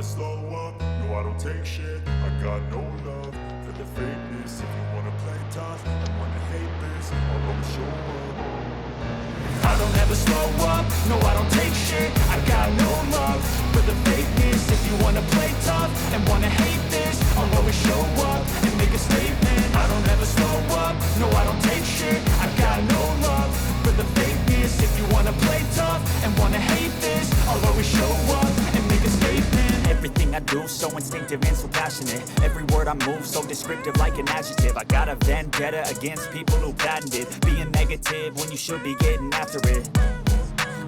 slow up, no I don't take shit. I got no love for the fakeness. If you wanna play tough and wanna hate this, I'll always show up. I don't ever slow up, no I don't take shit. I got no love for the fakeness. If you wanna play tough and wanna hate this, I'll always show up and make a statement. I don't ever slow up, no I don't take shit. I got no love for the fakeness. If you wanna play tough and wanna hate this, I'll always show up and make a statement. Everything I do so instinctive and so passionate. Every word I move so descriptive like an adjective. I got a vendetta against people who patented being negative when you should be getting after it.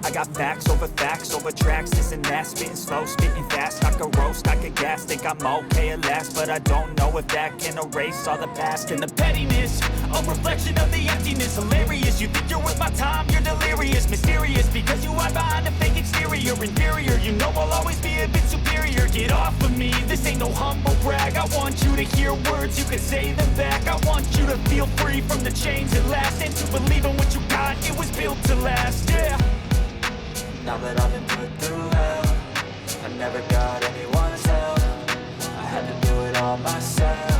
I got facts over tracks, this and that. Spitting slow, spitting fast, I could roast, I could gas. Think I'm okay at last, but I don't know if that can erase all the past. And the pettiness, a reflection of the emptiness. Hilarious, you think you're worth my time, you're delirious. Mysterious, because you hide behind a fake exterior. Inferior, you know I'll always be a bit superior. Get off of me, this ain't no humble brag. I want you to hear words, you can say them back. I want you to feel free from the chains at last, and to believe in what you got, it was built to last, yeah. Now that I've been put through hell, I never got anyone's help. I had to do it all myself.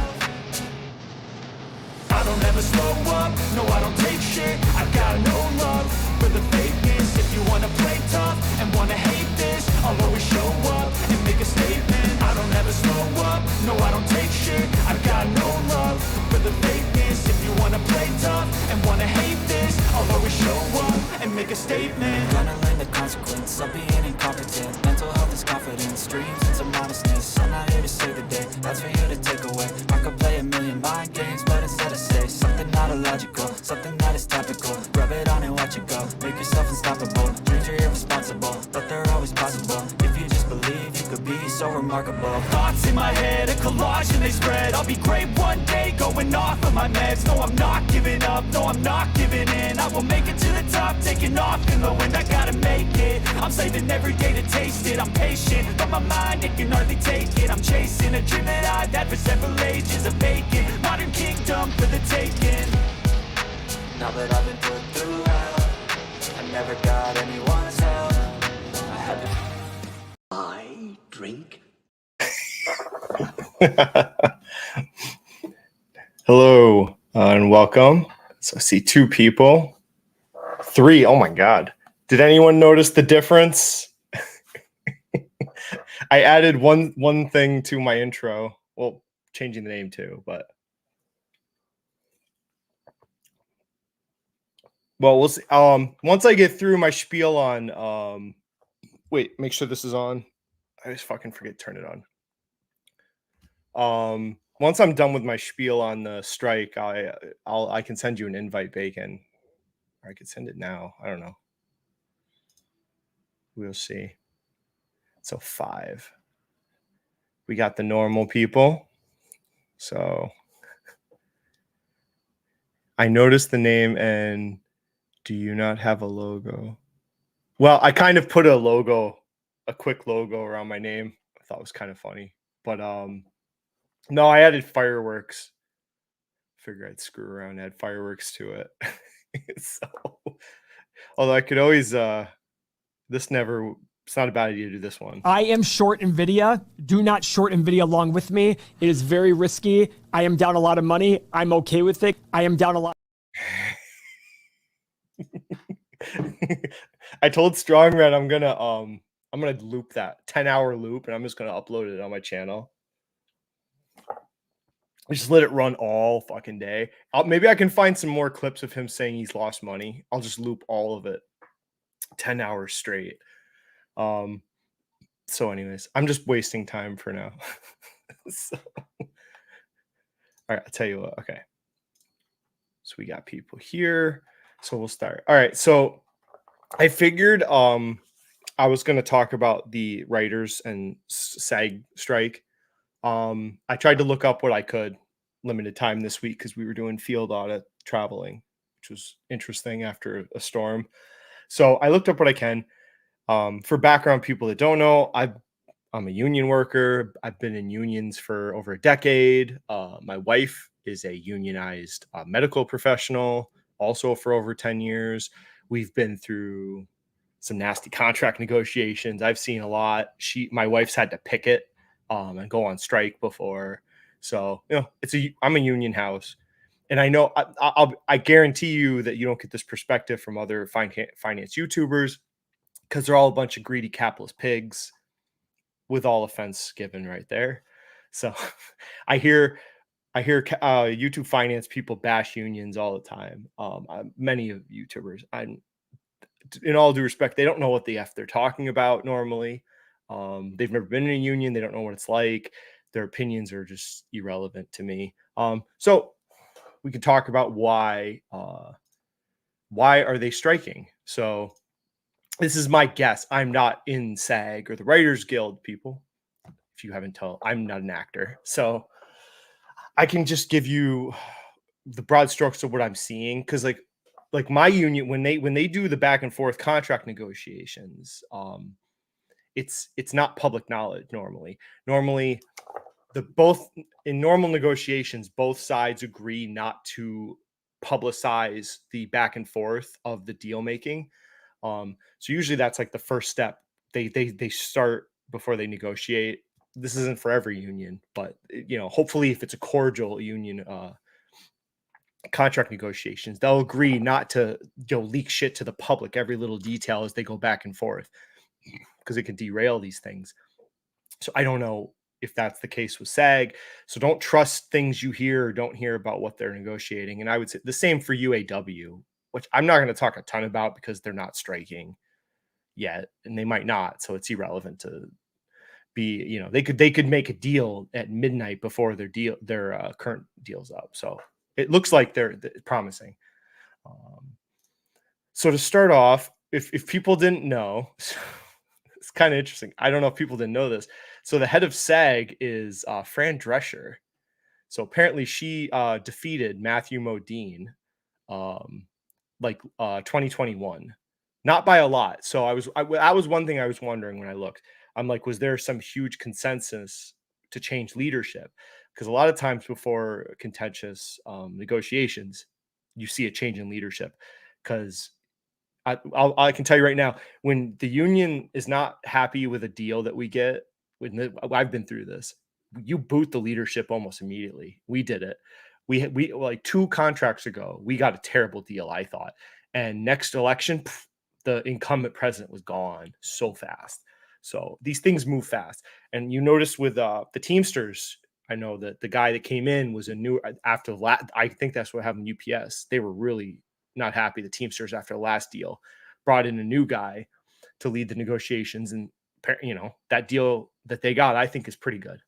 I don't ever slow up, no I don't take shit. I got no love for the fakeness. If you wanna play tough and wanna hate this, I'll always show up and make a statement. I don't ever slow up, no I don't take shit. I got no love for the fakeness. If you wanna play tough and wanna hate this, I'll always show up and make a statement. Gonna learn the consequence of being incompetent. Mental health is confidence, dreams and some honestness. I'm not here to save the day, that's for you to take away. I could play a million mind games, but instead I say something not illogical, something that is topical. Rub it on and watch it go, make yourself unstoppable. Dreams are irresponsible, but they're always possible. If you just believe, you could be so remarkable. Thoughts in my head, a collage and they spread. I'll be great one day, going off of my meds. No, I'm not giving up, no, I'm not giving in. I will make it to the top, taking off in the wind. I gotta make it, I'm saving every day to taste it. I'm patient, but my mind, it can hardly take it. I'm chasing a dream that I've had for several ages. A vacant, modern kingdom for the taking. Now that I've been put through hell, I never got anyone's help. I had to... I drink. Hello and welcome. So I see two people. Three. Oh my God. Did anyone notice the difference? I added one thing to my intro. Well, changing the name too, but well, we'll see. Once I get through my spiel on wait, make sure this is on. I just fucking forget to turn it on. Once I'm done with my spiel on the strike, I can send you an invite, Bacon. Or I could send it now. I don't know. We'll see. So 5. We got the normal people. So I noticed the name and do you not have a logo? Well, I kind of put a quick logo around my name. I thought it was kind of funny. But no, I added fireworks. Figure I'd screw around and add fireworks to it. So although I could always it's not a bad idea to do this one. I am short NVIDIA. Do not short NVIDIA along with me. It is very risky. I am down a lot of money. I'm okay with it. I am down a lot. I told Strong Red I'm gonna loop that 10-hour loop and I'm just gonna upload it on my channel. Just let it run all fucking day. Maybe I can find some more clips of him saying he's lost money. I'll just loop all of it 10 hours straight. So anyways, I'm just wasting time for now. So, all right, I'll tell you what. Okay. So we got people here. So we'll start. All right. So I figured I was going to talk about the writers and SAG strike. I tried to look up what I could, limited time this week because we were doing field audit traveling, which was interesting after a storm. So I looked up what I can. For background people that don't know, I'm a union worker. I've been in unions for over a decade. My wife is a unionized medical professional, also for over 10 years. We've been through some nasty contract negotiations. I've seen a lot. My wife's had to picket and go on strike before. So, I'm a union house. And I know I guarantee you that you don't get this perspective from other finance YouTubers, because they're all a bunch of greedy capitalist pigs, with all offense given right there. So I hear YouTube finance people bash unions all the time. Many of YouTubers, in all due respect, they don't know what the F they're talking about normally. They've never been in a union. They don't know what it's like. Their opinions are just irrelevant to me. So we can talk about why are they striking? So this is my guess. I'm not in SAG or the Writers Guild, people. If you haven't told, I'm not an actor. So I can just give you the broad strokes of what I'm seeing. Cause like my union, when they do the back and forth contract negotiations, it's not public knowledge normally. Normally in normal negotiations, both sides agree not to publicize the back and forth of the deal making. So usually that's like the first step. They start before they negotiate. This isn't for every union, but hopefully if it's a cordial union contract negotiations, they'll agree not to leak shit to the public, every little detail as they go back and forth, because it can derail these things. So I don't know if that's the case with SAG. So don't trust things you hear or don't hear about what they're negotiating. And I would say the same for UAW, which I'm not going to talk a ton about because they're not striking yet, and they might not. So it's irrelevant to be, they could make a deal at midnight before their current deal's up. So it looks like they're promising. So to start off, if people didn't know, it's kind of interesting. I don't know if people didn't know this. So the head of SAG is Fran Drescher. So apparently she defeated Matthew Modine, 2021, not by a lot. So that was one thing I was wondering when I looked. I'm like, was there some huge consensus to change leadership? Because a lot of times before contentious negotiations, you see a change in leadership. Because I can tell you right now, when the union is not happy with a deal that we get, I've been through this, you boot the leadership almost immediately. We did it. We like 2 contracts ago, we got a terrible deal, I thought. And next election, the incumbent president was gone so fast. So these things move fast. And you notice with the Teamsters, I know that the guy that came in was a new after I think that's what happened to UPS. They were really not happy. The Teamsters, after the last deal, brought in a new guy to lead the negotiations. And, that deal that they got, I think, is pretty good.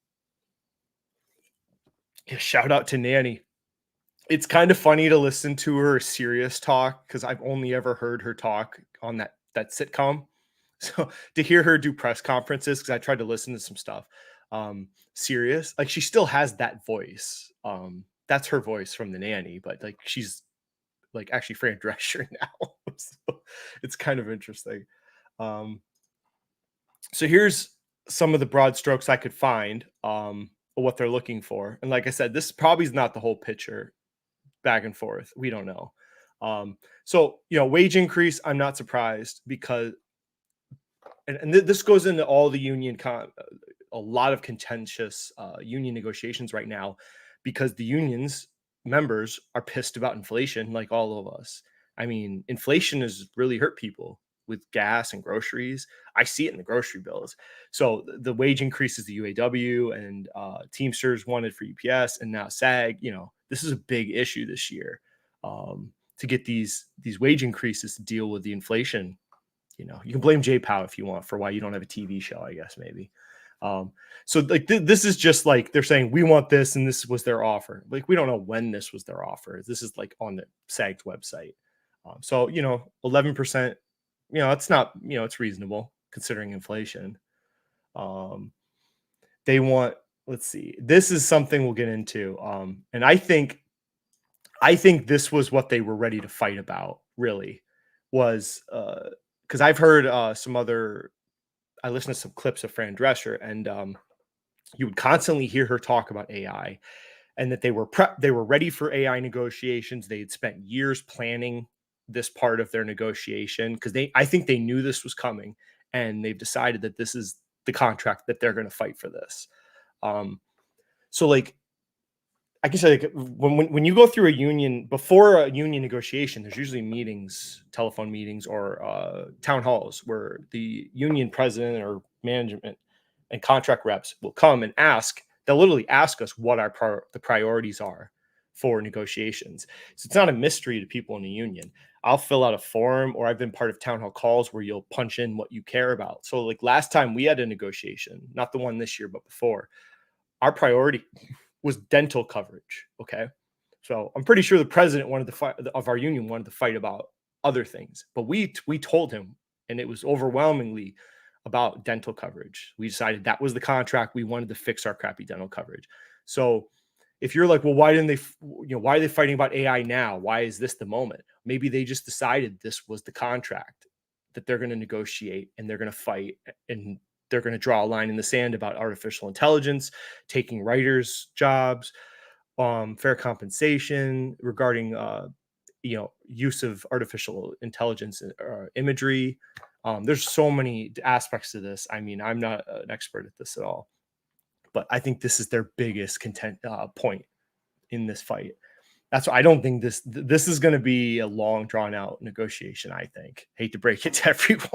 Yeah, shout out to Nanny. It's kind of funny to listen to her serious talk, because I've only ever heard her talk on that sitcom. So to hear her do press conferences, because I tried to listen to some stuff, serious, like she still has that voice. That's her voice from The Nanny, but like she's like actually Fran Drescher now. So it's kind of interesting. So here's some of the broad strokes I could find of what they're looking for. And like I said, this probably is not the whole picture. Back and forth, we don't know. So wage increase, I'm not surprised, because and this goes into all the a lot of contentious union negotiations right now, because the unions members are pissed about inflation, like all of us. I mean, inflation has really hurt people with gas and groceries. I see it in the grocery bills. So the wage increases the UAW and Teamsters wanted for UPS, and now SAG. This is a big issue this year, to get these wage increases to deal with the inflation. You can blame J-Pow if you want for why you don't have a TV show, I guess, maybe. So like this is just like they're saying we want this, and this was their offer. Like we don't know when this was their offer. This is like on the SAG's website. So 11%. It's not. It's reasonable considering inflation. They want. Let's see. This is something we'll get into. And I think this was what they were ready to fight about. Really, was because I've heard some other. I listened to some clips of Fran Drescher, and you would constantly hear her talk about AI, and that they were ready for AI negotiations. They had spent years planning this part of their negotiation, because I think they knew this was coming, and they've decided that this is the contract that they're going to fight for this. So like, I can say, like, when you go through a union, before a union negotiation, there's usually meetings, telephone meetings, or town halls where the union president or management and contract reps will come and ask. They'll literally ask us what the priorities are for negotiations. So it's not a mystery to people in the union. I'll fill out a form, or I've been part of town hall calls where you'll punch in what you care about. So like last time we had a negotiation, not the one this year, but before, our priority was dental coverage. Okay. So I'm pretty sure the president wanted to fight, of our union wanted to fight about other things, but we told him, and it was overwhelmingly about dental coverage. We decided that was the contract. We wanted to fix our crappy dental coverage. So if you're like, well, why didn't they, why are they fighting about AI now? Why is this the moment? Maybe they just decided this was the contract that they're going to negotiate, and they're going to fight, and they're going to draw a line in the sand about artificial intelligence, taking writers' jobs, fair compensation regarding, use of artificial intelligence imagery. There's so many aspects to this. I mean, I'm not an expert at this at all, but I think this is their biggest point in this fight. That's why I don't think this is going to be a long, drawn out negotiation. I think, hate to break it to everyone,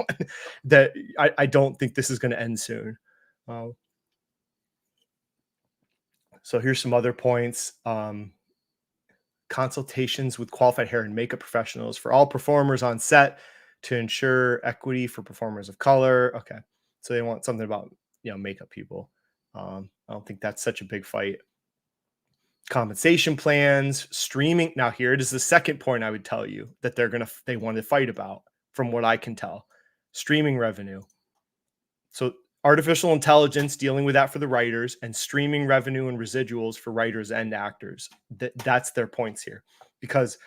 that I don't think this is going to end soon. So here's some other points. Consultations with qualified hair and makeup professionals for all performers on set to ensure equity for performers of color. Okay, so they want something about makeup people. I don't think that's such a big fight. Compensation plans, streaming. Now here it is, the second point I would tell you that they want to fight about, from what I can tell. Streaming revenue. So artificial intelligence, dealing with that for the writers, and streaming revenue and residuals for writers and actors. That's their points here, because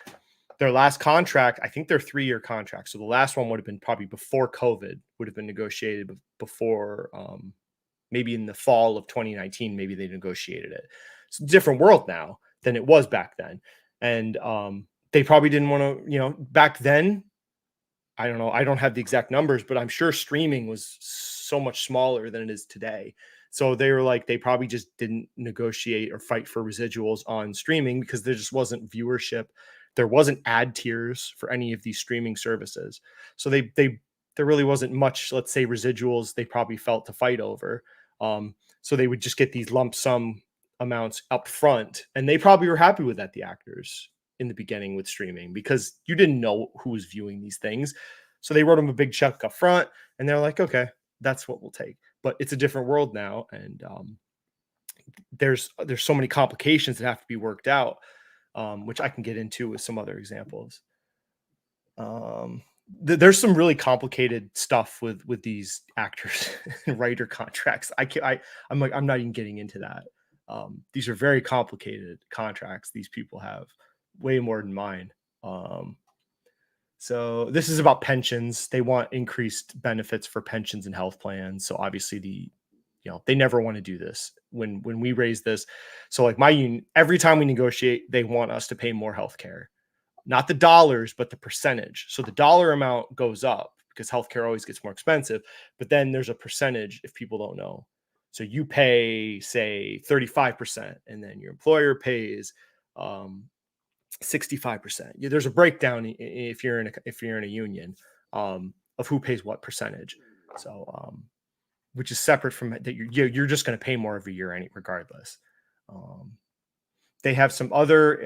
their last contract, I think they're 3-year contracts. So the last one would have been probably before COVID, would have been negotiated before, maybe in the fall of 2019, maybe they negotiated it. It's a different world now than it was back then. And they probably didn't want to, back then, I don't know, I don't have the exact numbers, but I'm sure streaming was so much smaller than it is today. So they were like, they probably just didn't negotiate or fight for residuals on streaming because there just wasn't viewership. There wasn't ad tiers for any of these streaming services. So there really wasn't much, let's say, residuals they probably felt to fight over. So they would just get these lump sum amounts up front, and they probably were happy with that, the actors, in the beginning with streaming, because you didn't know who was viewing these things. So they wrote them a big check up front, and they're like, okay, that's what we'll take. But it's a different world now, and there's so many complications that have to be worked out, which I can get into with some other examples. There's some really complicated stuff with these actors and writer contracts. I'm not even getting into that. These are very complicated contracts these people have, way more than mine. So this is about pensions. They want increased benefits for pensions and health plans. So obviously they never want to do this when we raise this. So like my union, every time we negotiate, they want us to pay more health care. Not the dollars, but the percentage. So the dollar amount goes up because healthcare always gets more expensive, but then there's a percentage if people don't know. So you pay, say, 35%, and then your employer pays 65%. There's a breakdown if you're in a union of who pays what percentage. So which is separate from that. You're just going to pay more every year, regardless. They have some other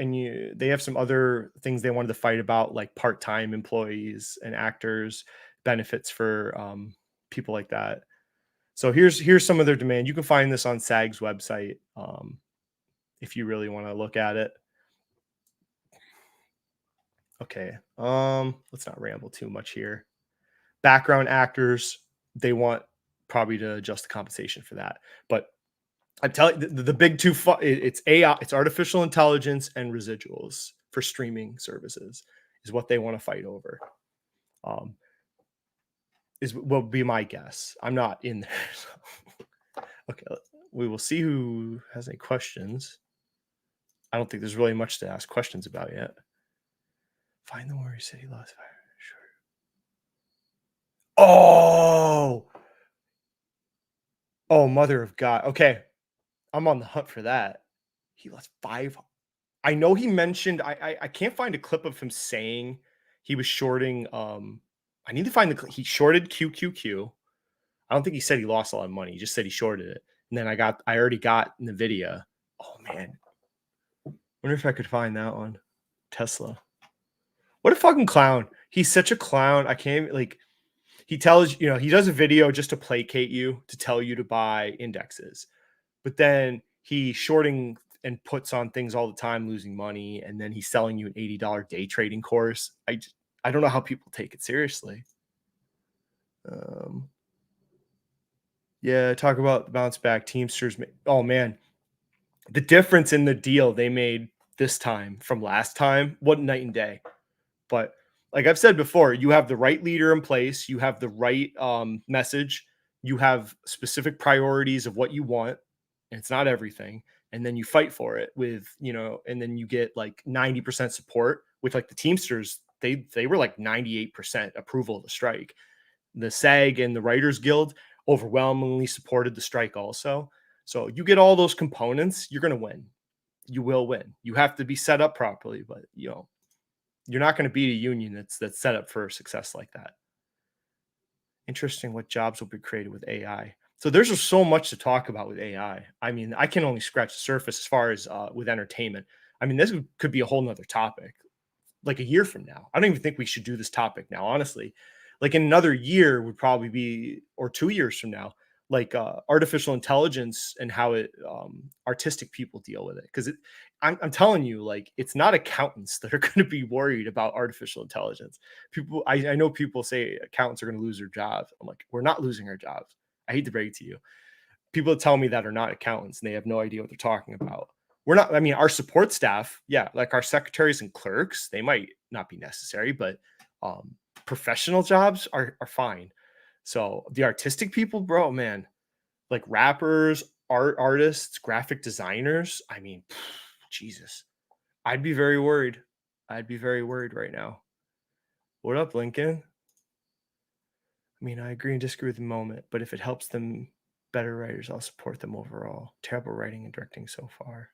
things they wanted to fight about, like part-time employees and actors, benefits for people like that. So here's some of their demand. You can find this on SAG's website if you really want to look at it. Okay, let's not ramble too much here. Background actors, they want probably to adjust the compensation for that. But I'm telling you, the big two, it's AI, it's artificial intelligence and residuals for streaming services is what they want to fight over. Will be my guess. I'm not in there. So. Okay, we will see who has any questions. I don't think there's really much to ask questions about yet. Find the Warrior City lost fire. Sure. Oh, mother of God. Okay, I'm on the hunt for that. He lost 5. I know he mentioned. I can't find a clip of him saying he was shorting. I need to find he shorted QQQ. I don't think he said he lost a lot of money. He just said he shorted it. And then I already got NVIDIA. Oh man, wonder if I could find that one. Tesla. What a fucking clown. He's such a clown. I can't even, like, he tells, he does a video just to placate you, to tell you to buy indexes. But then he's shorting and puts on things all the time, losing money. And then he's selling you an $80 day trading course. I don't know how people take it seriously. Yeah, talk about the bounce back Teamsters. Oh man, the difference in the deal they made this time from last time, what night and day. But like I've said before, you have the right leader in place, you have the right message, you have specific priorities of what you want, and it's not everything. And then you fight for it with, and then you get like 90% support with like the Teamsters. They were like 98% approval of the strike. The SAG and the Writers Guild overwhelmingly supported the strike also. So you get all those components, you're going to win. You will win. You have to be set up properly, but you're not going to beat a union that's set up for success like that. Interesting what jobs will be created with AI. So there's just so much to talk about with AI. I mean, I can only scratch the surface as far as with entertainment. I mean, this could be a whole nother topic like a year from now. I don't even think we should do this topic now, honestly. Like in another year would probably be, or 2 years from now, like artificial intelligence and how it artistic people deal with it. Because I'm telling you, like, it's not accountants that are going to be worried about artificial intelligence. People, I know people say accountants are going to lose their jobs. I'm like, we're not losing our jobs. I hate to break it to you. People tell me that are not accountants and they have no idea what they're talking about. We're not, I mean, our support staff, yeah, like our secretaries and clerks, they might not be necessary, but professional jobs are fine. So the artistic people, bro, man, like rappers, artists, graphic designers, I mean, Jesus, I'd be very worried. I'd be very worried right now. What up, Lincoln? I mean, I agree and disagree with the moment, but if it helps them better writers, I'll support them overall. Terrible writing and directing so far.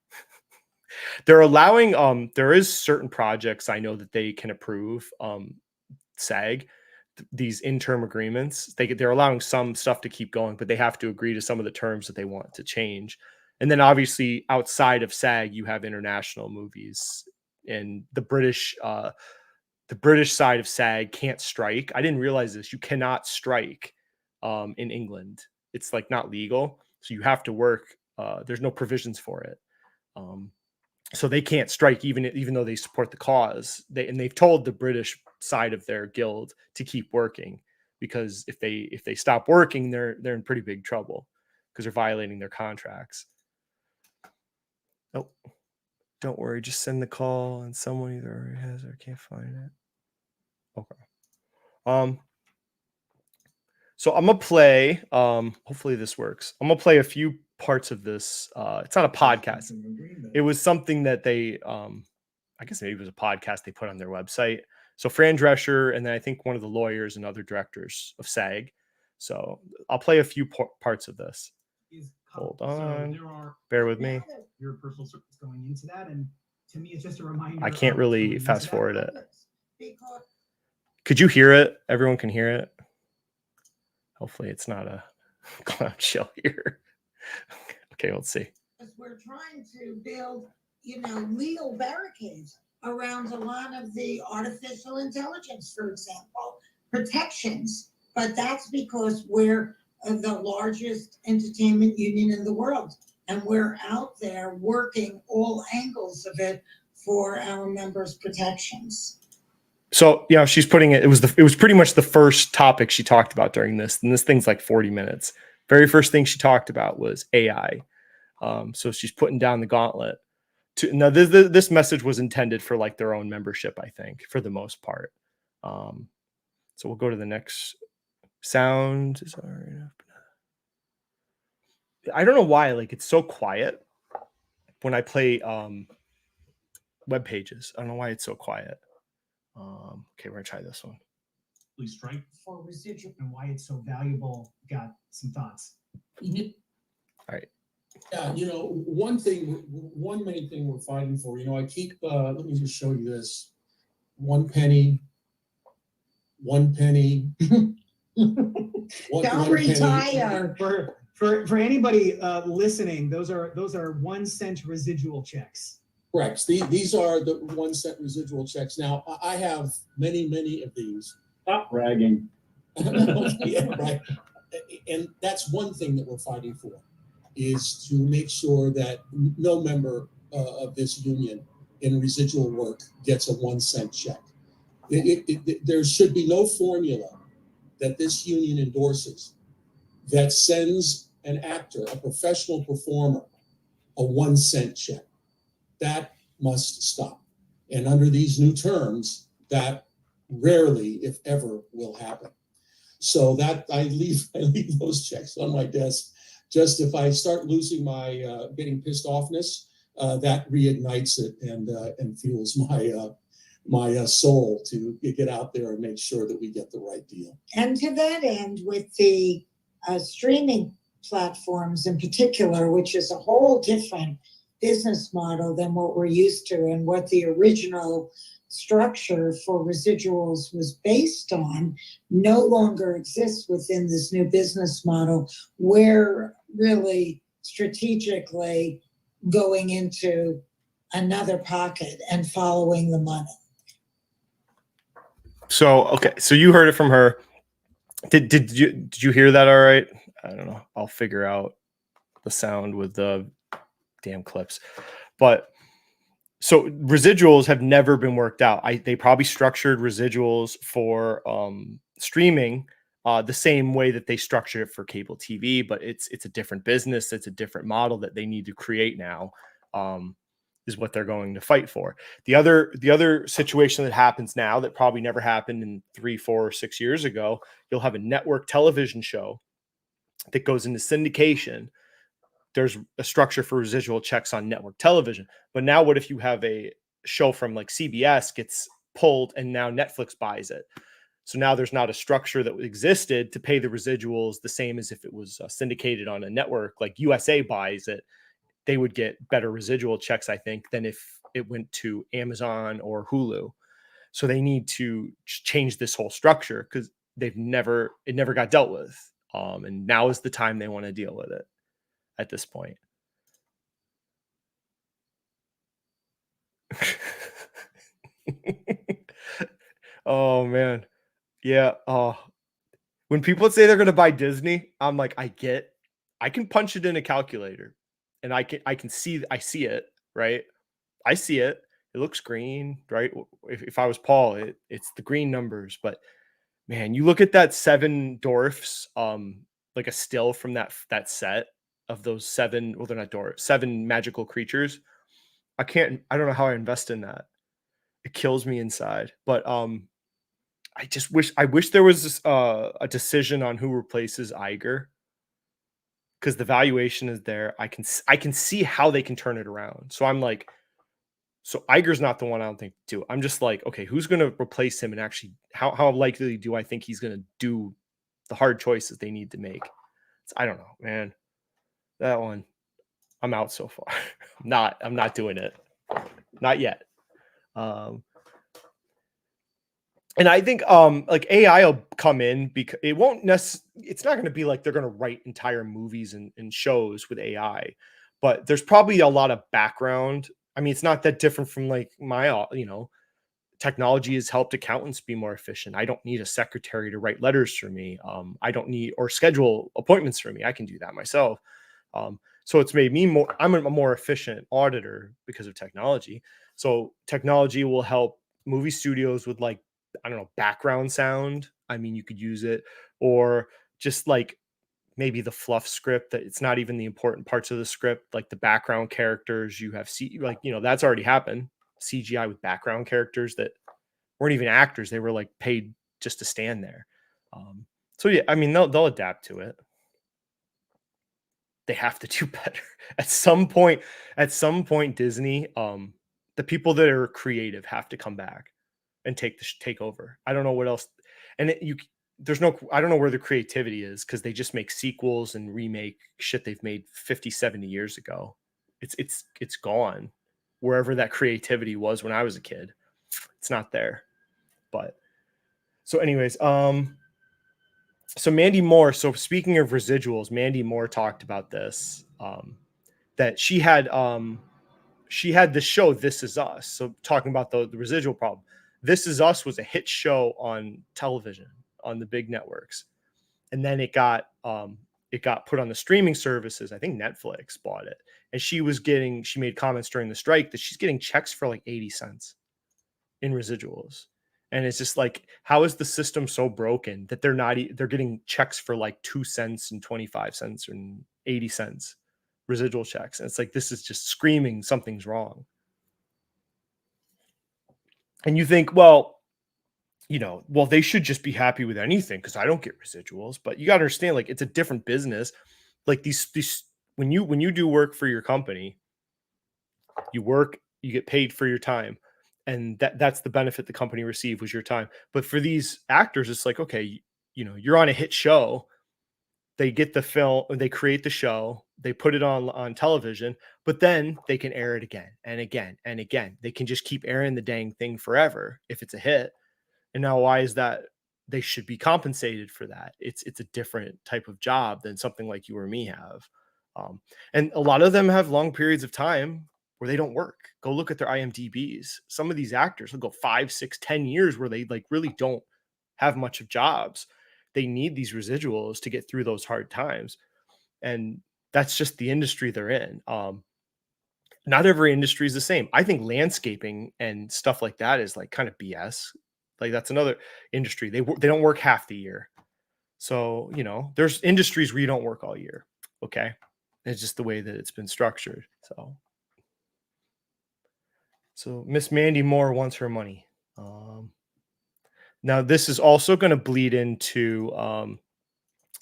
They're allowing, there is certain projects I know that they can approve, SAG, these interim agreements. They're allowing some stuff to keep going, but they have to agree to some of the terms that they want to change. And then obviously outside of SAG, you have international movies, and the British side of SAG can't strike. I didn't realize this. You cannot strike in England. It's like not legal. So you have to work. There's no provisions for it. So they can't strike even though they support the cause. They've told the British side of their guild to keep working, because if they stop working, they're in pretty big trouble because they're violating their contracts. Oh, don't worry, just send the call and someone either already has or can't find it. Okay. So I'm gonna play. Hopefully this works. I'm gonna play a few parts of this. It's not a podcast. It was something that they, I guess maybe it was a podcast they put on their website. So Fran Drescher, and then I think one of the lawyers and other directors of SAG. So I'll play a few parts of this. Hold on. So bear with me. Your personal circuits going into that, and to me, it's just a reminder. I can't really fast forward it. Could you hear it? Everyone can hear it. Hopefully it's not a clown show here. Okay, let's see. We're trying to build, legal barricades around a lot of the artificial intelligence, for example, protections. But that's because we're the largest entertainment union in the world, and we're out there working all angles of it for our members' protections. So, she's putting it was pretty much the first topic she talked about during this. And this thing's like 40 minutes. Very first thing she talked about was AI. So she's putting down the gauntlet. Now, this message was intended for like their own membership, I think, for the most part. So we'll go to the next sound. Is already enough. I don't know why, like, it's so quiet when I play web pages. I don't know why it's so quiet. Okay, we're gonna try this one. Strike For residual and why it's so valuable. Got some thoughts. All right. Yeah, one main thing we're fighting for, I keep, let me just show you this. 1 penny, 1 penny. Don't retire. For anybody listening, those are 1 cent residual checks. Correct. These are the 1 cent residual checks. Now, I have many of these. stop bragging. Yeah, right. And that's one thing that we're fighting for, is to make sure that no member of this union in residual work gets a 1 cent check. There should be no formula that this union endorses that sends an actor, a professional performer, a 1 cent check. That must stop. And under these new terms, that rarely, if ever, will happen. So that I leave those checks on my desk. Just if I start losing my getting pissed offness, that reignites it and fuels my soul to get out there and make sure that we get the right deal. And to that end, with the streaming platforms in particular, which is a whole different business model than what we're used to and what the original structure for residuals was based on, no longer exists within this new business model. We're really strategically going into another pocket and following the money. So okay, so you heard it from her. Did you hear that all right? I don't know. I'll figure out the sound with the damn clips. But so residuals have never been worked out. They probably structured residuals for streaming the same way that they structured it for cable TV, but it's a different business. It's a different model that they need to create now. Is what they're going to fight for. The other situation that happens now that probably never happened in 3, 4, or 6 years ago, you'll have a network television show that goes into syndication. There's a structure for residual checks on network television. But now what if you have a show from like CBS gets pulled and now Netflix buys it? So now there's not a structure that existed to pay the residuals the same as if it was syndicated on a network, like USA buys it. They would get better residual checks, I think, than if it went to Amazon or Hulu. So they need to change this whole structure because it never got dealt with. And now is the time they want to deal with it at this point. Oh man. Yeah. When people say they're going to buy Disney, I'm like, I can punch it in a calculator. And I see it, right? I see it. It looks green, right? If I was Paul, it's the green numbers. But man, you look at that 7 dwarfs, like a still from that set of those 7. Well, they're not dwarfs. 7 magical creatures. I don't know how I invest in that. It kills me inside. But I wish there was a decision on who replaces Iger. Because the valuation is there. I can see how they can turn it around. So I'm like, so Iger's not the one I don't think to do. I'm just like, okay, who's going to replace him? And actually, how likely do I think he's going to do the hard choices they need to make? I don't know, man. That one, I'm out so far. I'm not doing it. Not yet. And I think like AI will come in because it won't it's not going to be like they're going to write entire movies and shows with AI, but there's probably a lot of background. I mean, it's not that different from like my, technology has helped accountants be more efficient. I don't need a secretary to write letters for me. I don't need or schedule appointments for me. I can do that myself. So it's made me I'm a more efficient auditor because of technology. So technology will help movie studios with like, I don't know, background sound. I mean, you could use it, or just like maybe the fluff script that it's not even the important parts of the script, like the background characters you have that's already happened. CGI with background characters that weren't even actors. They were like paid just to stand there. So yeah, I mean, they'll adapt to it. They have to do better at some point, Disney, the people that are creative have to come back. and take over. I don't know what else. And I don't know where the creativity is, because they just make sequels and remake shit they've made 50, 70 years ago. It's gone. Wherever that creativity was when I was a kid, it's not there. But so anyways, so Mandy Moore, so speaking of residuals, Mandy Moore talked about this, that she had the show This Is Us. So talking about the residual problem. This Is Us was a hit show on television on the big networks. And then it got put on the streaming services. I think Netflix bought it. And she made comments during the strike that she's getting checks for like 80 cents in residuals. And it's just like, how is the system so broken that they're getting checks for like 2 cents and 25 cents and 80 cents residual checks? And it's like, this is just screaming something's wrong. And you think, well, they should just be happy with anything because I don't get residuals. But you got to understand, like, it's a different business. Like these when you do work for your company, you work, you get paid for your time. And that's the benefit the company received, was your time. But for these actors, it's like, okay, you're on a hit show. They get the film, they create the show, they put it on television, but then they can air it again and again and again. They can just keep airing the dang thing forever if it's a hit. And now, why is that? They should be compensated for that. It's a different type of job than something like you or me have. And a lot of them have long periods of time where they don't work. Go look at their IMDb's. Some of these actors will go 5, 6, 10 years where they like really don't have much of jobs. They need these residuals to get through those hard times. And that's just the industry they're in. Not every industry is the same. I think landscaping and stuff like that is like kind of BS. Like, that's another industry. They don't work half the year. So, there's industries where you don't work all year. Okay. It's just the way that it's been structured. So Miss Mandy Moore wants her money. Now this is also going to bleed into,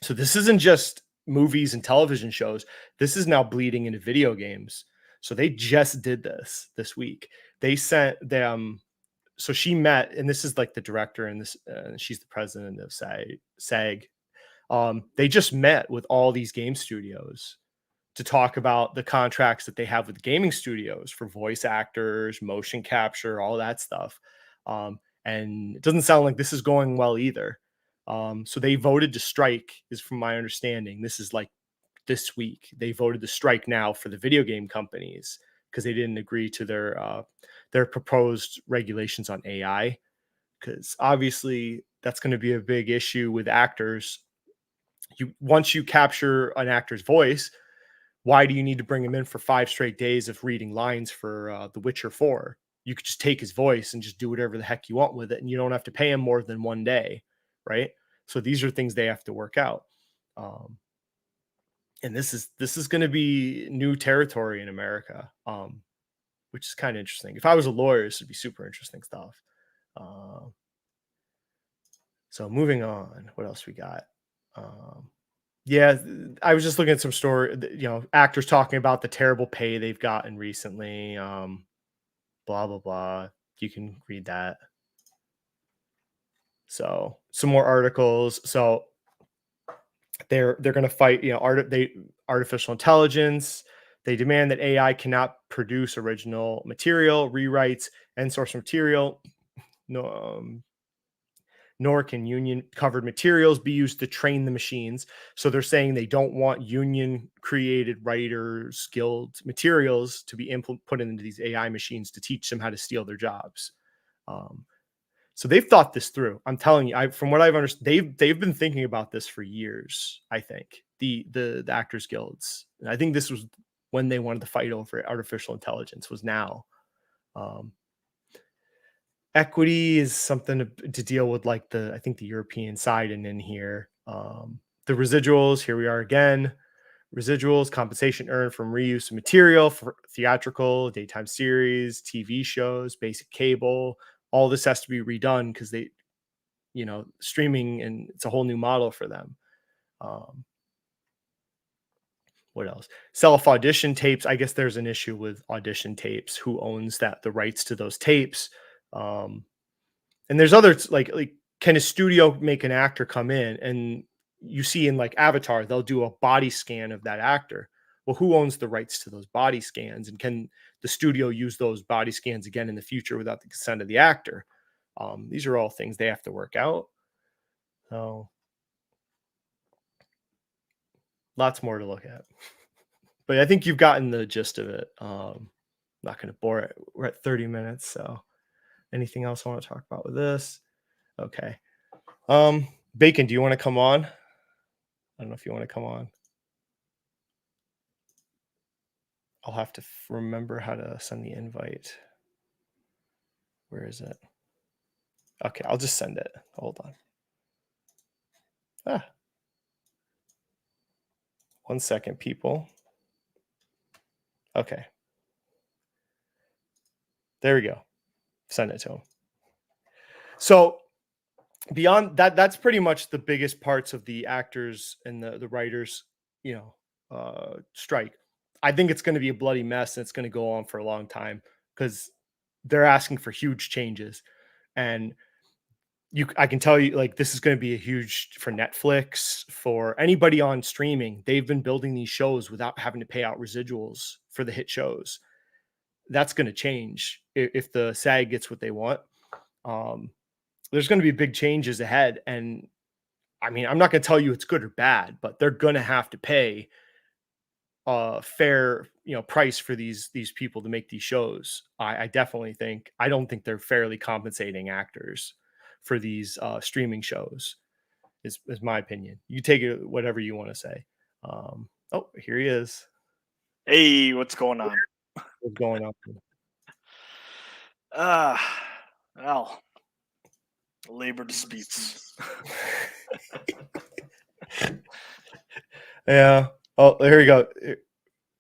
so this isn't just movies and television shows. This is now bleeding into video games. So they just did this week. They sent them. So she met, and this is like the director, and she's the president of SAG. They just met with all these game studios to talk about the contracts that they have with gaming studios for voice actors, motion capture, all that stuff. And it doesn't sound like this is going well either. So they voted to strike, is from my understanding. This is like this week. They voted to strike now for the video game companies because they didn't agree to their proposed regulations on AI. Because obviously that's going to be a big issue with actors. Once you capture an actor's voice, why do you need to bring him in for 5 straight days of reading lines for The Witcher 4? You could just take his voice and just do whatever the heck you want with it, and you don't have to pay him more than 1 day, right? So these are things they have to work out. And this is going to be new territory in America, which is kind of interesting. If I was a lawyer, this would be super interesting stuff. So moving on, what else we got? Yeah, I was just looking at some story, actors talking about the terrible pay they've gotten recently. Blah, blah, blah. You can read that. So some more articles. So they're going to fight, artificial intelligence. They demand that AI cannot produce original material, rewrites, and source material. Nor can union covered materials be used to train the machines. So they're saying they don't want union created writers, skilled materials to be put into these AI machines to teach them how to steal their jobs. So they've thought this through. I'm telling you, from what I've understood, they've been thinking about this for years. I think the actors guilds, and I think this was when they wanted to fight over artificial intelligence, was now. Equity is something to deal with, like I think the European side, and in here, the residuals, here we are again. Residuals, compensation earned from reuse of material for theatrical, daytime series, TV shows, basic cable. All this has to be redone because they, streaming, and it's a whole new model for them. What else? Self audition tapes. I guess there's an issue with audition tapes. Who owns the rights to those tapes? And there's others like can a studio make an actor come in, and you see in like Avatar, they'll do a body scan of that actor. Well, who owns the rights to those body scans, and can the studio use those body scans again in the future without the consent of the actor? These are all things they have to work out. So lots more to look at. But I think you've gotten the gist of it. Not going to bore it. We're at 30 minutes. So anything else I want to talk about with this? Okay. Bacon, do you want to come on? I don't know if you want to come on. I'll have to remember how to send the invite. Where is it? Okay, I'll just send it. Hold on. 1 second, people. Okay. There we go. Send it to him. So beyond that, that's pretty much the biggest parts of the actors and the writers, strike. I think it's going to be a bloody mess, and it's going to go on for a long time because they're asking for huge changes. And I can tell you, like, this is going to be a huge for Netflix, for anybody on streaming. They've been building these shows without having to pay out residuals for the hit shows. That's going to change if the SAG gets what they want. There's going to be big changes ahead. And I mean, I'm not going to tell you it's good or bad, but they're going to have to pay a fair, price for these people to make these shows. I definitely think, I don't think they're fairly compensating actors for these streaming shows is my opinion. You take it whatever you want to say. Oh, here he is. Hey, what's going on? What's going on? Well, labor disputes. Yeah. Oh, there we go.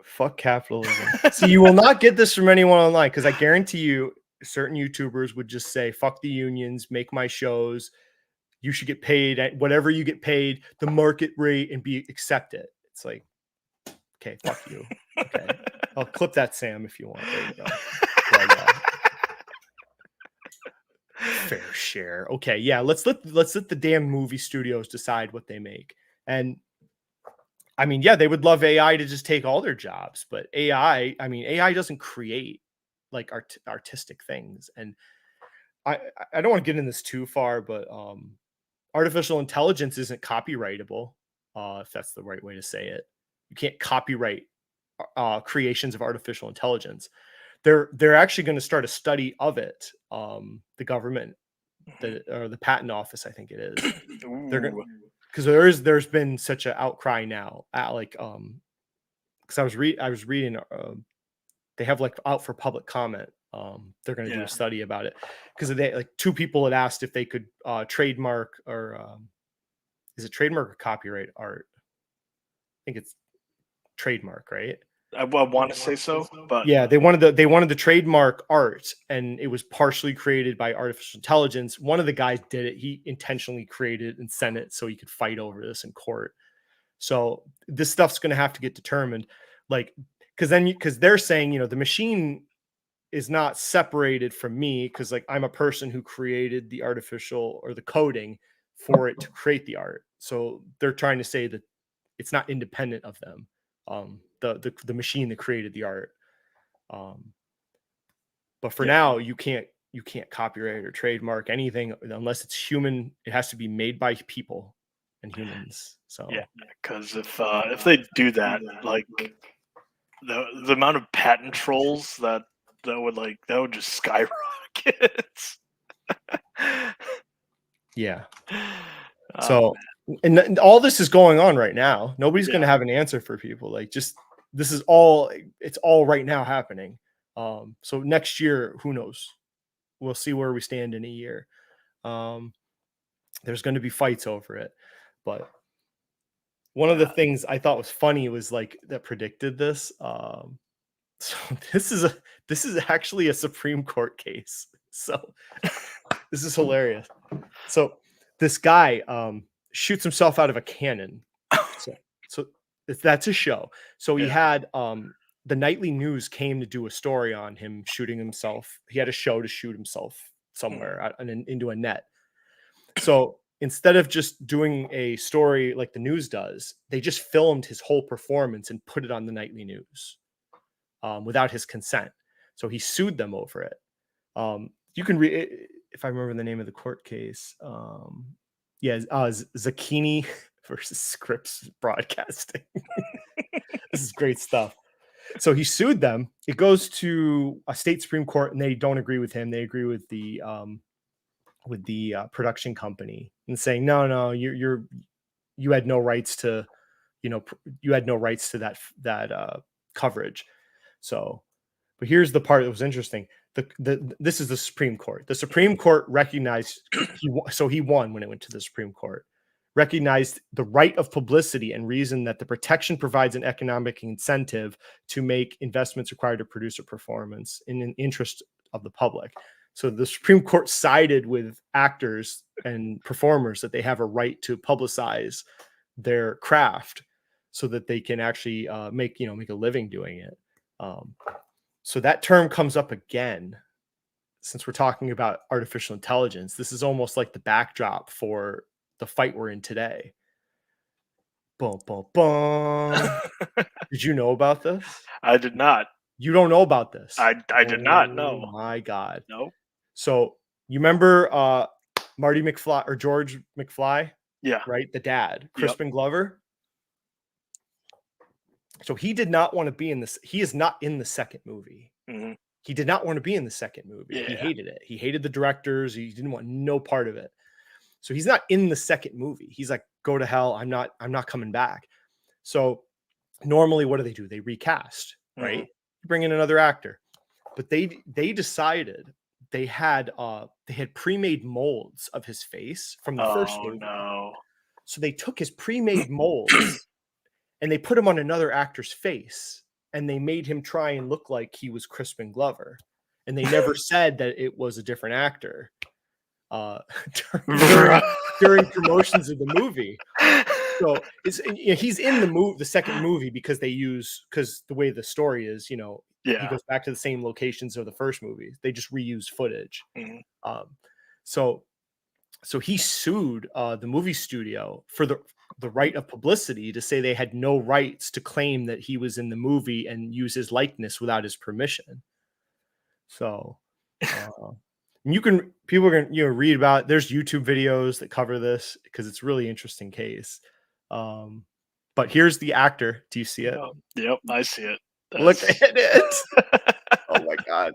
Fuck capitalism. See, you will not get this from anyone online, because I guarantee you certain YouTubers would just say, fuck the unions, make my shows. You should get paid at whatever you get paid, the market rate, and be accepted. It's like, okay, fuck you. Okay. I'll clip that, Sam, if you want. There you go. Fair share. Okay, yeah. Let's let the damn movie studios decide what they make. And I mean, yeah, they would love AI to just take all their jobs, but AI doesn't create like artistic things. And I don't want to get in this too far, but artificial intelligence isn't copyrightable, if that's the right way to say it. You can't copyright creations of artificial intelligence. They're actually going to start a study of it. The government, or the patent office, I think it is. They're going, because there's been such an outcry now at because I was reading they have like out for public comment. They're going to do a study about it, because they, like, two people had asked if they could trademark, or is it trademark or copyright art? I think it's trademark, right? I want to say so, but yeah, they wanted the trademark art, and it was partially created by artificial intelligence. One of the guys did it. He intentionally created and sent it so he could fight over this in court. So this stuff's going to have to get determined, like, because they're saying, the machine is not separated from me, because like I'm a person who created the artificial or the coding for it to create the art. So they're trying to say that it's not independent of them. The machine that created the art. But for now, you can't copyright or trademark anything unless it's human. It has to be made by people and humans. So yeah, because if they do that, like the amount of patent trolls that would just skyrocket. yeah. So and all this is going on right now. Nobody's going to have an answer for people. Like, just, this is all, it's all right now happening. So next year, who knows? We'll see where we stand in a year. There's going to be fights over it. But one of the things I thought was funny was like that predicted this. So this is actually a Supreme Court case. So this is hilarious. So this guy shoots himself out of a cannon. So that's a show. So he had the Nightly News came to do a story on him shooting himself. He had a show to shoot himself somewhere into a net. So instead of just doing a story like the news does, they just filmed his whole performance and put it on the nightly news without his consent. So he sued them over it. You can read, if I remember the name of the court case. Zucchini versus Scripps Broadcasting. This is great stuff. So he sued them. It goes to a state Supreme Court, and they don't agree with him. They agree with the production company and saying, no, you had no rights to, you had no rights to that coverage. So, but here's the part that was interesting. This is the Supreme Court. The Supreme Court recognized, he won when it went to the Supreme Court, recognized the right of publicity and reasoned that the protection provides an economic incentive to make investments required to produce a performance in an interest of the public. So the Supreme Court sided with actors and performers that they have a right to publicize their craft so that they can actually make a living doing it. So that term comes up again, since we're talking about artificial intelligence. This is almost like the backdrop for the fight we're in today. Boom, boom, boom. Did you know about this? I did not. You don't know about this? I did not know. Oh my God. No. So you remember Marty McFly or George McFly? Yeah. Right? The dad, Crispin Glover. So he did not want to be in this. He is not in the second movie. Mm-hmm. He did not want to be in the second movie. Yeah. He hated it. He hated the directors. He didn't want no part of it. So he's not in the second movie. He's like, go to hell. I'm not coming back. So normally what do? They recast, right? Mm-hmm. Bring in another actor. But they decided they had pre-made molds of his face from the first movie. No. So they took his pre-made molds and they put him on another actor's face, and they made him try and look like he was Crispin Glover. And they never said that it was a different actor during promotions of the movie. So he's in the second movie because the way the story is, he goes back to the same locations of the first movie. They just reuse footage. Mm-hmm. So he sued the movie studio for the right of publicity, to say they had no rights to claim that he was in the movie and use his likeness without his permission. So people are gonna read about it. There's YouTube videos that cover this because it's a really interesting case. But here's the actor. Do you see it? Yep, I see it. Look at it. Oh my God.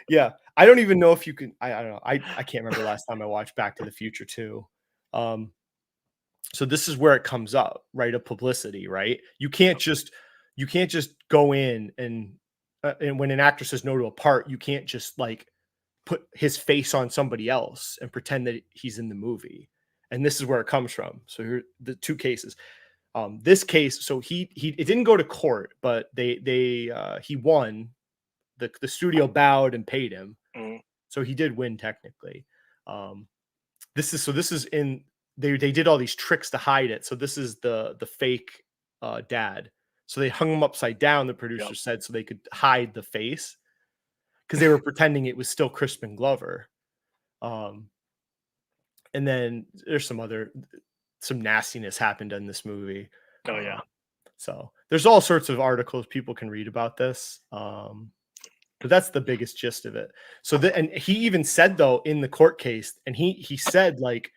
Yeah. I don't even know if you can. I don't know. I can't remember the last time I watched Back to the Future 2. So this is where it comes up, right? Of publicity, right? You can't just go in and when an actor says no to a part, you can't just like put his face on somebody else and pretend that he's in the movie. And this is where it comes from. So here are the two cases. This case, so it didn't go to court, but he won. The studio bowed and paid him. Mm-hmm. So he did win technically. They did all these tricks to hide it. So this is the fake dad. So they hung him upside down, the producer said, so they could hide the face, because they were pretending it was still Crispin Glover. And then there's some nastiness happened in this movie. Oh yeah. So there's all sorts of articles people can read about this. But that's the biggest gist of it. So and he even said, though, in the court case, and he said, like,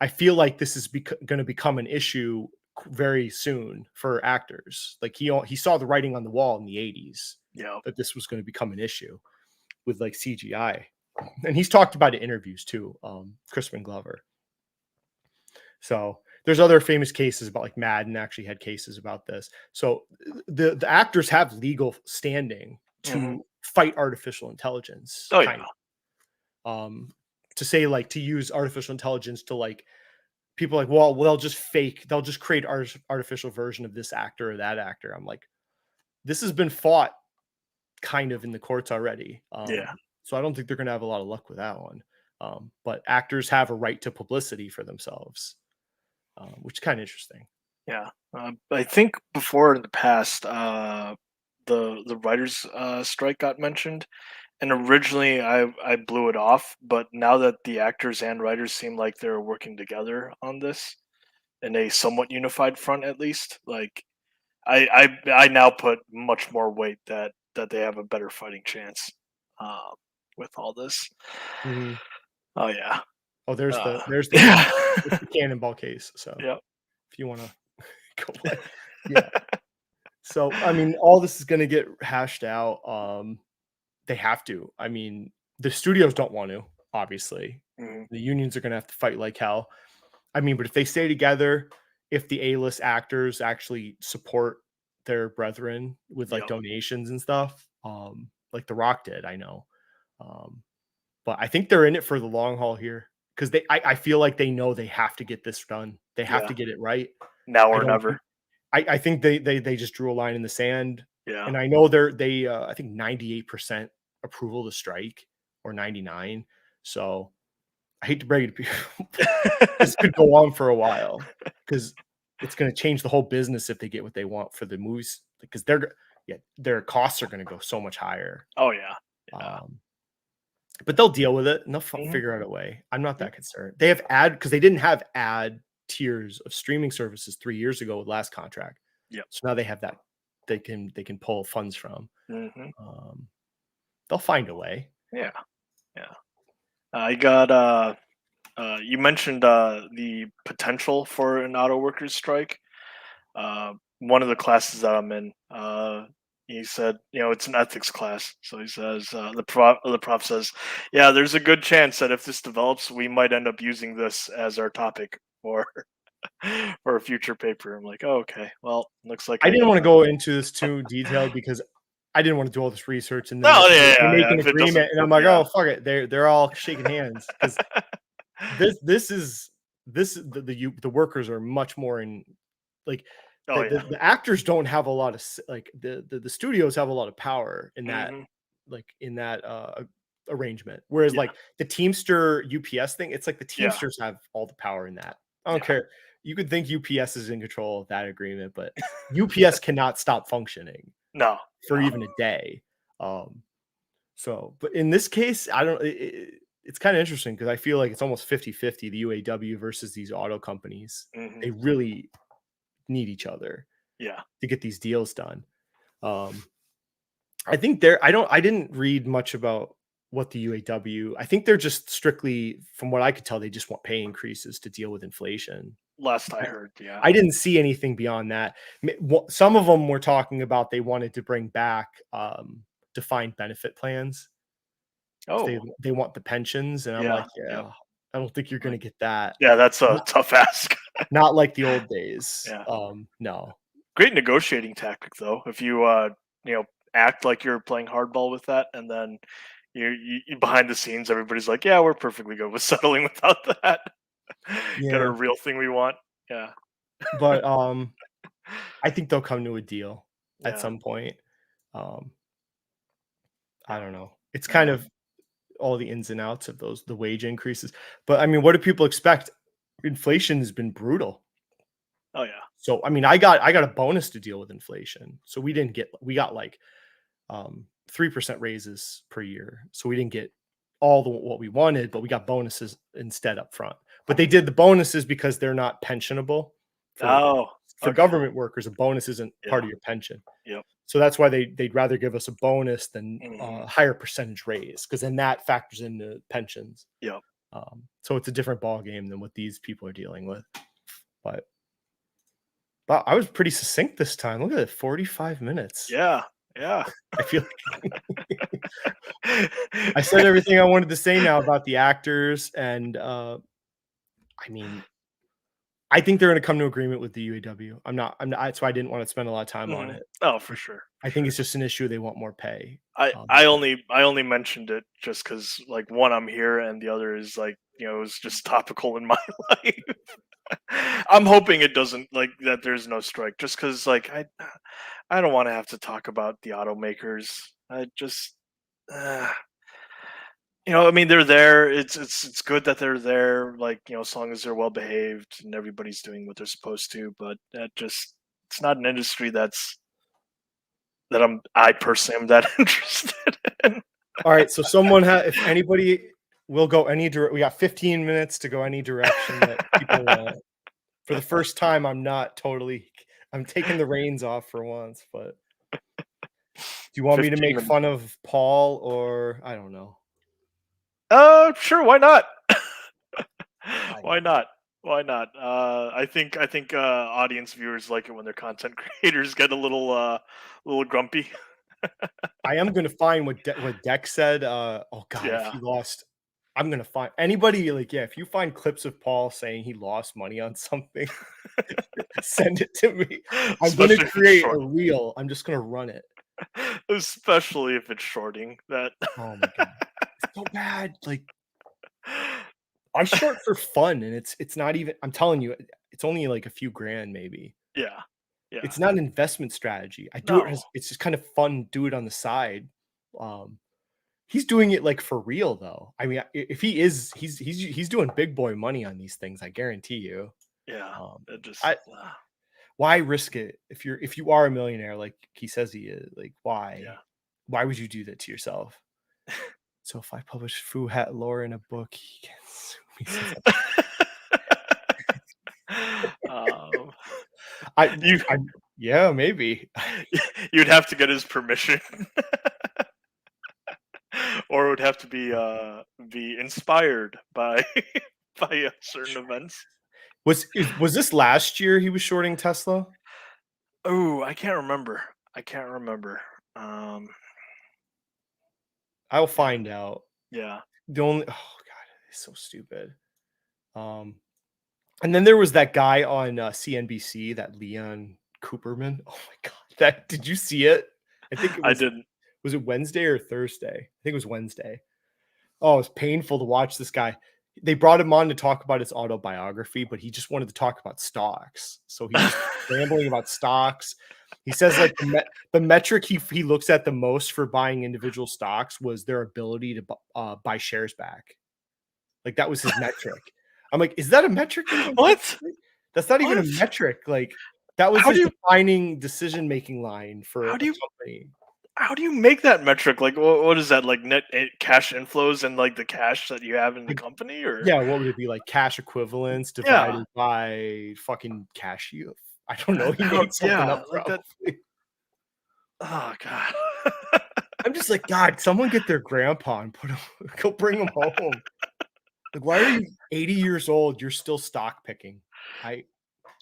I feel like this is going to become an issue very soon for actors. Like he saw the writing on the wall in the 80s, that this was going to become an issue with like CGI. And he's talked about it in interviews too, Crispin Glover. So there's other famous cases about, like, Madden actually had cases about this. So the actors have legal standing to fight artificial intelligence. To say, like, to use artificial intelligence to, like, people like, well, they'll just create artificial version of this actor or that actor. I'm like, this has been fought kind of in the courts already. So I don't think they're going to have a lot of luck with that one. But actors have a right to publicity for themselves, which is kind of interesting. Yeah. I think before in the past, the writers strike got mentioned, And originally I blew it off, but now that the actors and writers seem like they're working together on this in a somewhat unified front, at least, like I now put much more weight that they have a better fighting chance um, with all this. Mhm. Oh yeah, Oh, there's the yeah, it's the cannonball case. So yep. if you want to go play, yeah. So I mean, all this is going to get hashed out. They have to. I mean, the studios don't want to. Obviously, Mhm. the unions are going to have to fight like hell. I mean, but if they stay together, if the A-list actors actually support their brethren with like Yep. donations and stuff, like The Rock did, I know. Um, but I think they're in it for the long haul here because I feel like they know they have to get this done. They have Yeah. to get it right. Now I or don't think, never. I think they just drew a line in the sand, Yeah. and I know they I think 98% approval to strike or 99. So I hate to break it to people, this could go on for a while because it's going to change the whole business if they get what they want for the movies because their costs are going to go so much higher. Oh yeah. Yeah. But they'll deal with it and they'll Mhm. figure out a way. I'm not that concerned. They have because they didn't have ad tiers of streaming services 3 years ago with last contract. Yep. So now they have that they can pull funds from. Mhm. They'll find a way. Yeah. Yeah. I got you mentioned the potential for an auto workers strike. One of the classes that I'm in, he said, it's an ethics class. So he says, the prof says, yeah, there's a good chance that if this develops, we might end up using this as our topic for for a future paper. I'm like, oh, okay, well, looks like I I didn't get want to go into this too detailed because I didn't want to do all this research and then no, they yeah, make yeah. an If it agreement doesn't, and I'm like, yeah, oh fuck it, they're all shaking hands because the workers are much more in like oh yeah, the actors don't have a lot of like the studios have a lot of power in that hmm arrangement, whereas yeah, like the Teamster UPS thing, it's like the yeah, Teamsters have all the power in that. I don't yeah. care. You could think UPS is in control of that agreement, but UPS cannot stop functioning No, for no, even a day. So, but in this case, I don't. It's kind of interesting because I feel like it's almost 50-50, the UAW versus these auto companies. hmm They really need each other yeah, to get these deals done. I think they're. I didn't read much about what the UAW. I think they're just strictly, from what I could tell, they just want pay increases to deal with inflation. last I heard, yeah. I didn't see anything beyond that. Some of them were talking about they wanted to bring back defined benefit plans. Oh, They want the pensions, and I'm yeah, like, yep. yeah, I don't think you're gonna get that. Yeah, that's a Not, tough ask. not like the old days. Yeah. No. Great negotiating tactic though. If you act like you're playing hardball with that, and then behind the scenes, everybody's like, "Yeah, we're perfectly good with settling without that. Got a Yeah, real thing we want." Yeah, but I think they'll come to a deal at yeah, some point. Um, I don't know. It's kind yeah. of all the ins and outs of the wage increases. But I mean, what do people expect? Inflation has been brutal. Oh yeah, So I mean, I got a bonus to deal with inflation. So we got like 3% raises per year. So we didn't get all what we wanted, but we got bonuses instead up front. But they did the bonuses because they're not pensionable for oh, okay, government workers. A bonus isn't part yeah, of your pension. yep, So that's why they'd rather give us a bonus than hmm a higher percentage raise because then that factors into pensions. yep, So it's a different ball game than what these people are dealing with. But I was pretty succinct this time. Look at it, 45 minutes. yeah, yeah. I feel I said everything I wanted to say now about the actors, and I mean, I think they're going to come to agreement with the UAW. I'm not. That's why I didn't want to spend a lot of time on hmm it. Oh, for sure. I think it's just an issue. They want more pay. I I only I only mentioned it just because like one I'm here and the other is like it was just topical in my life. I'm hoping it doesn't like that. There's no strike just because like I don't want to have to talk about the automakers. I just uh, I mean they're there. It's good that they're there. Like as long as they're well behaved and everybody's doing what they're supposed to. But that just it's not an industry that I personally am that interested in. All right, so someone if anybody will go any direction, we got 15 minutes to go any direction that people want. For the first time, I'm taking the reins off for once, but do you want me to 15 make minutes. fun of Paul or I don't know? Sure, why not? Why not? Why not? I think audience viewers like it when their content creators get a little grumpy. I am gonna find what Deck said. Oh god, if Yeah. he lost, I'm gonna find anybody if you find clips of Paul saying he lost money on something, send it to me. I'm gonna Especially if it's create a short. reel. I'm just gonna run it. Especially if it's shorting that. Oh my god, it's so bad. Like I short for fun, and it's not even. I'm telling you, it's only like a few grand, maybe. Yeah. Yeah. It's not an investment strategy. I do it No. as it's just kind of fun. Do it on the side. Um, he's doing it like for real, though. I mean, if he is, he's doing big boy money on these things. I guarantee you. Yeah. Um, It just. I why risk it if you are a millionaire like he says he is? Like why? Yeah. Why would you do that to yourself? So if I publish Fu Hat lore in a book, he can sue me. Since um, I, you I, yeah, maybe. you'd have to get his permission. Or it would have to be inspired by by certain events. Was this last year he was shorting Tesla? Oh, I can't remember. I can't remember. Um, I'll find out. yeah. The only oh god, it's so stupid. And then there was that guy on CNBC, that Leon Cooperman. Oh my god, that did you see it? I think it I was. didn't. Was it Wednesday or Thursday? I think it was Wednesday. Oh, it was painful to watch this guy. They brought him on to talk about his autobiography, but he just wanted to talk about stocks. So he's just rambling about stocks. He says like the metric he looks at the most for buying individual stocks was their ability to buy shares back. Like that was his metric. I'm like, is that a metric? What? That's not even a What? metric. Like that was How his do you defining decision-making line for how a do you company. how do you make that metric? Like, what is that? Like cash inflows and like the cash that you have in the Like, company, or yeah, what would it be like? Cash equivalents yeah, divided by fucking cash yield. I don't know. He how, made something yeah, up like that. probably. Oh god. I'm just like, God, someone get their grandpa and put him, go bring him home. Like, why are you 80 years old? You're still stock picking.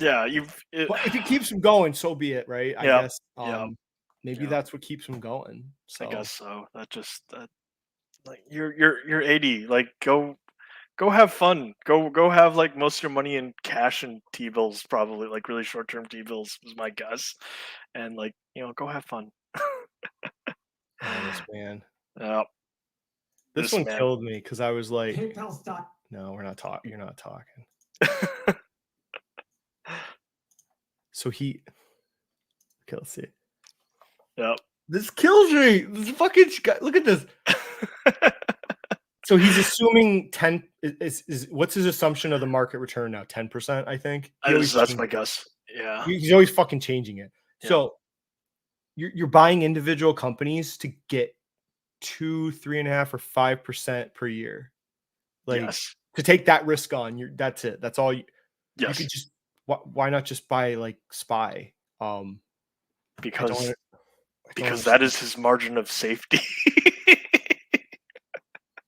Yeah, But if it keeps him going, so be it, right? I Yep. guess Yep. maybe Yep. that's what keeps him going. I So guess so. That like you're 80. Like go have fun. Go have like most of your money in cash and T bills, probably like really short term T bills is my guess. And like go have fun. this man. Yeah, This this one man. killed me because I was like, PayPal stock. no, we're not talking. You're not talking. So okay, let's see. Yep. This kills me. This fucking look at this. So he's assuming 10 is what's his assumption of the market return now? 10%, I think. That's my guess. Yeah. He's always fucking changing it. Yeah. So you're buying individual companies to get 2, 3.5, or 5% per year. Like Yes. to take that risk on, that's it. That's all you Yes. could just why not just buy like SPY? Because I don't that is his margin of safety.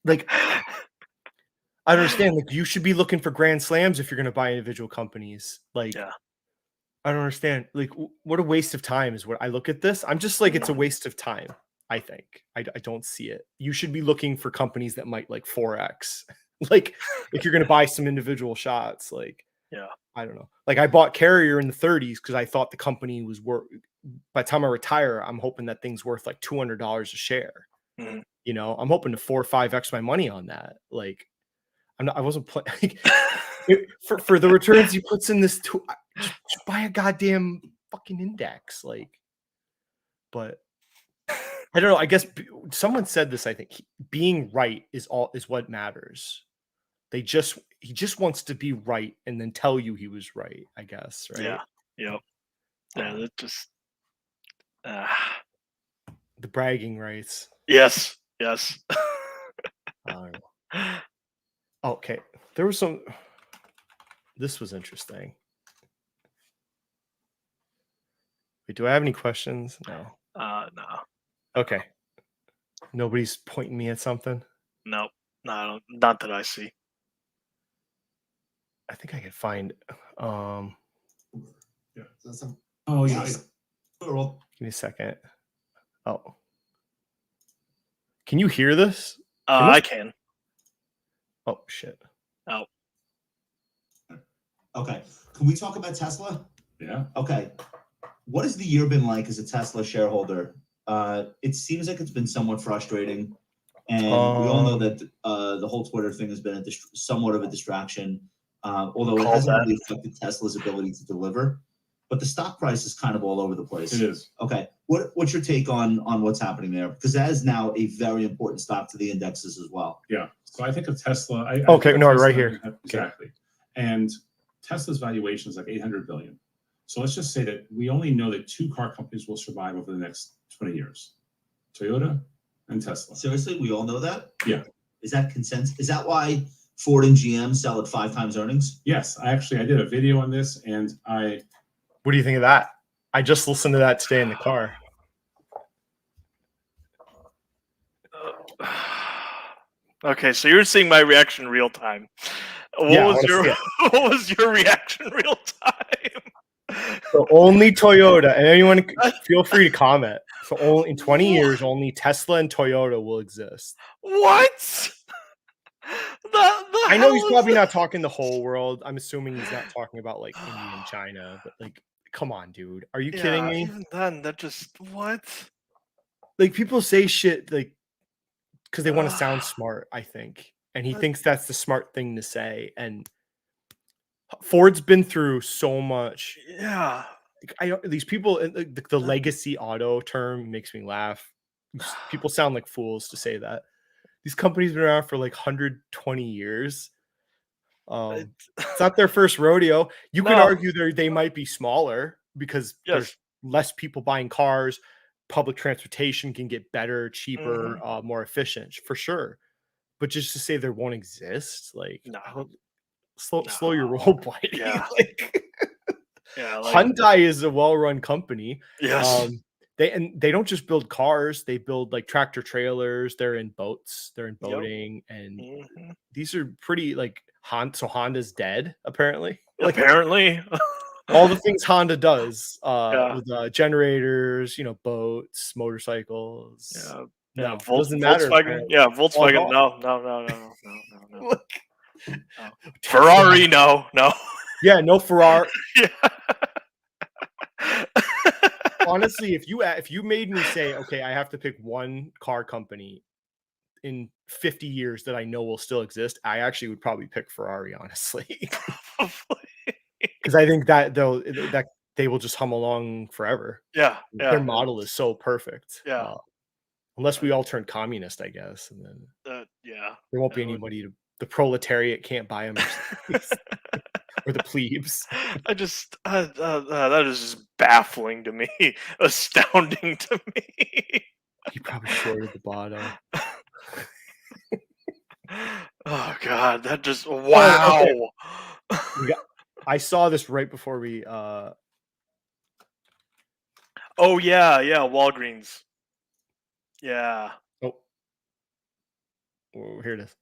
like I understand. Like you should be looking for grand slams if you're going to buy individual companies. Like Yeah. I don't understand. Like what a waste of time is what I look at this. I'm just like it's a waste of time. I think I don't see it. You should be looking for companies that might like 4x. Like if you're going to buy some individual shots. Like Yeah. I don't know. Like I bought Carrier in the 30s because I thought the company was worth. By the time I retire, I'm hoping that thing's worth like $200 a share. Mhm. You know, I'm hoping to 4 or 5x my money on that. Like I wasn't playing for the returns he puts in this. Just buy a goddamn fucking index, like. But I don't know. I guess someone said this. I think being right is what matters. He just wants to be right and then tell you he was right. I guess, right? Yeah. Yep. Yeah. That just. The bragging rights. Yes. Yes. Okay, there was some. This was interesting. Wait, do I have any questions? No. No. Okay. Nobody's pointing me at something. Nope. No, I don't, not that I see. I think I could find. Yeah. Oh yeah. Plural. Give me a second. Oh. Can you hear this? I can. Oh shit. Oh. Okay. Can we talk about Tesla? Yeah. Okay. What has the year been like as a Tesla shareholder? It seems like it's been somewhat frustrating. And we all know that the whole Twitter thing has been somewhat of a distraction, although it hasn't really affected Tesla's ability to deliver. But the stock price is kind of all over the place. It is. Okay. What's your take on what's happening there? Because that is now a very important stock to the indexes as well. Yeah. So I think of Tesla. Okay, no, Tesla, right here. Exactly. And Tesla's valuation is like $800 billion. So let's just say that we only know that 2 car companies will survive over the next 20 years: Toyota and Tesla. Seriously, we all know that? Yeah. Is that consensus? Is that why Ford and GM sell at 5 times earnings? Yes, I did a video on this, and What do you think of that? I just listened to that today in the car. Okay, so you're seeing my reaction real time. What was your reaction real time? So only Toyota, and anyone feel free to comment. So only in 20 years, only Tesla and Toyota will exist. What? I know he's probably not talking the whole world. I'm assuming he's not talking about like India and China, but like, come on, dude. Are you kidding me? Even then, that just what? Like people say shit like because they want to sound smart, I think. And he thinks that's the smart thing to say. And Ford's been through so much. Yeah. These people, the legacy auto term makes me laugh. People sound like fools to say that. These companies have been around for like 120 years. It's not their first rodeo. You could argue they might be smaller because there's less people buying cars. Public transportation can get better, cheaper, more efficient for sure. But just to say there won't exist, like slow your roll, buddy. Yeah. Hyundai is a well-run company. Yes. They don't just build cars, they build like tractor trailers, they're in boats, they're in boating, and these are pretty like so Honda's dead, apparently. Apparently. All the things Honda does with generators, boats, motorcycles. Yeah, doesn't matter. Volkswagen. Yeah, Volkswagen. No. Look. No. Ferrari, no. Yeah, no Ferrari. Yeah. Honestly, if you made me say, okay, I have to pick one car company in 50 years that I know will still exist, I actually would probably pick Ferrari, honestly. Because I think that they will just hum along forever. Yeah. Their model is so perfect. Yeah. Unless we all turn communist, I guess, and then there won't be anybody the proletariat can't buy them, or the plebes. That is just baffling to me, astounding to me. He probably shorted the bottom. Oh God, that just wow. Okay. I saw this right before we. Oh yeah, Walgreens. Yeah. Oh, here it is.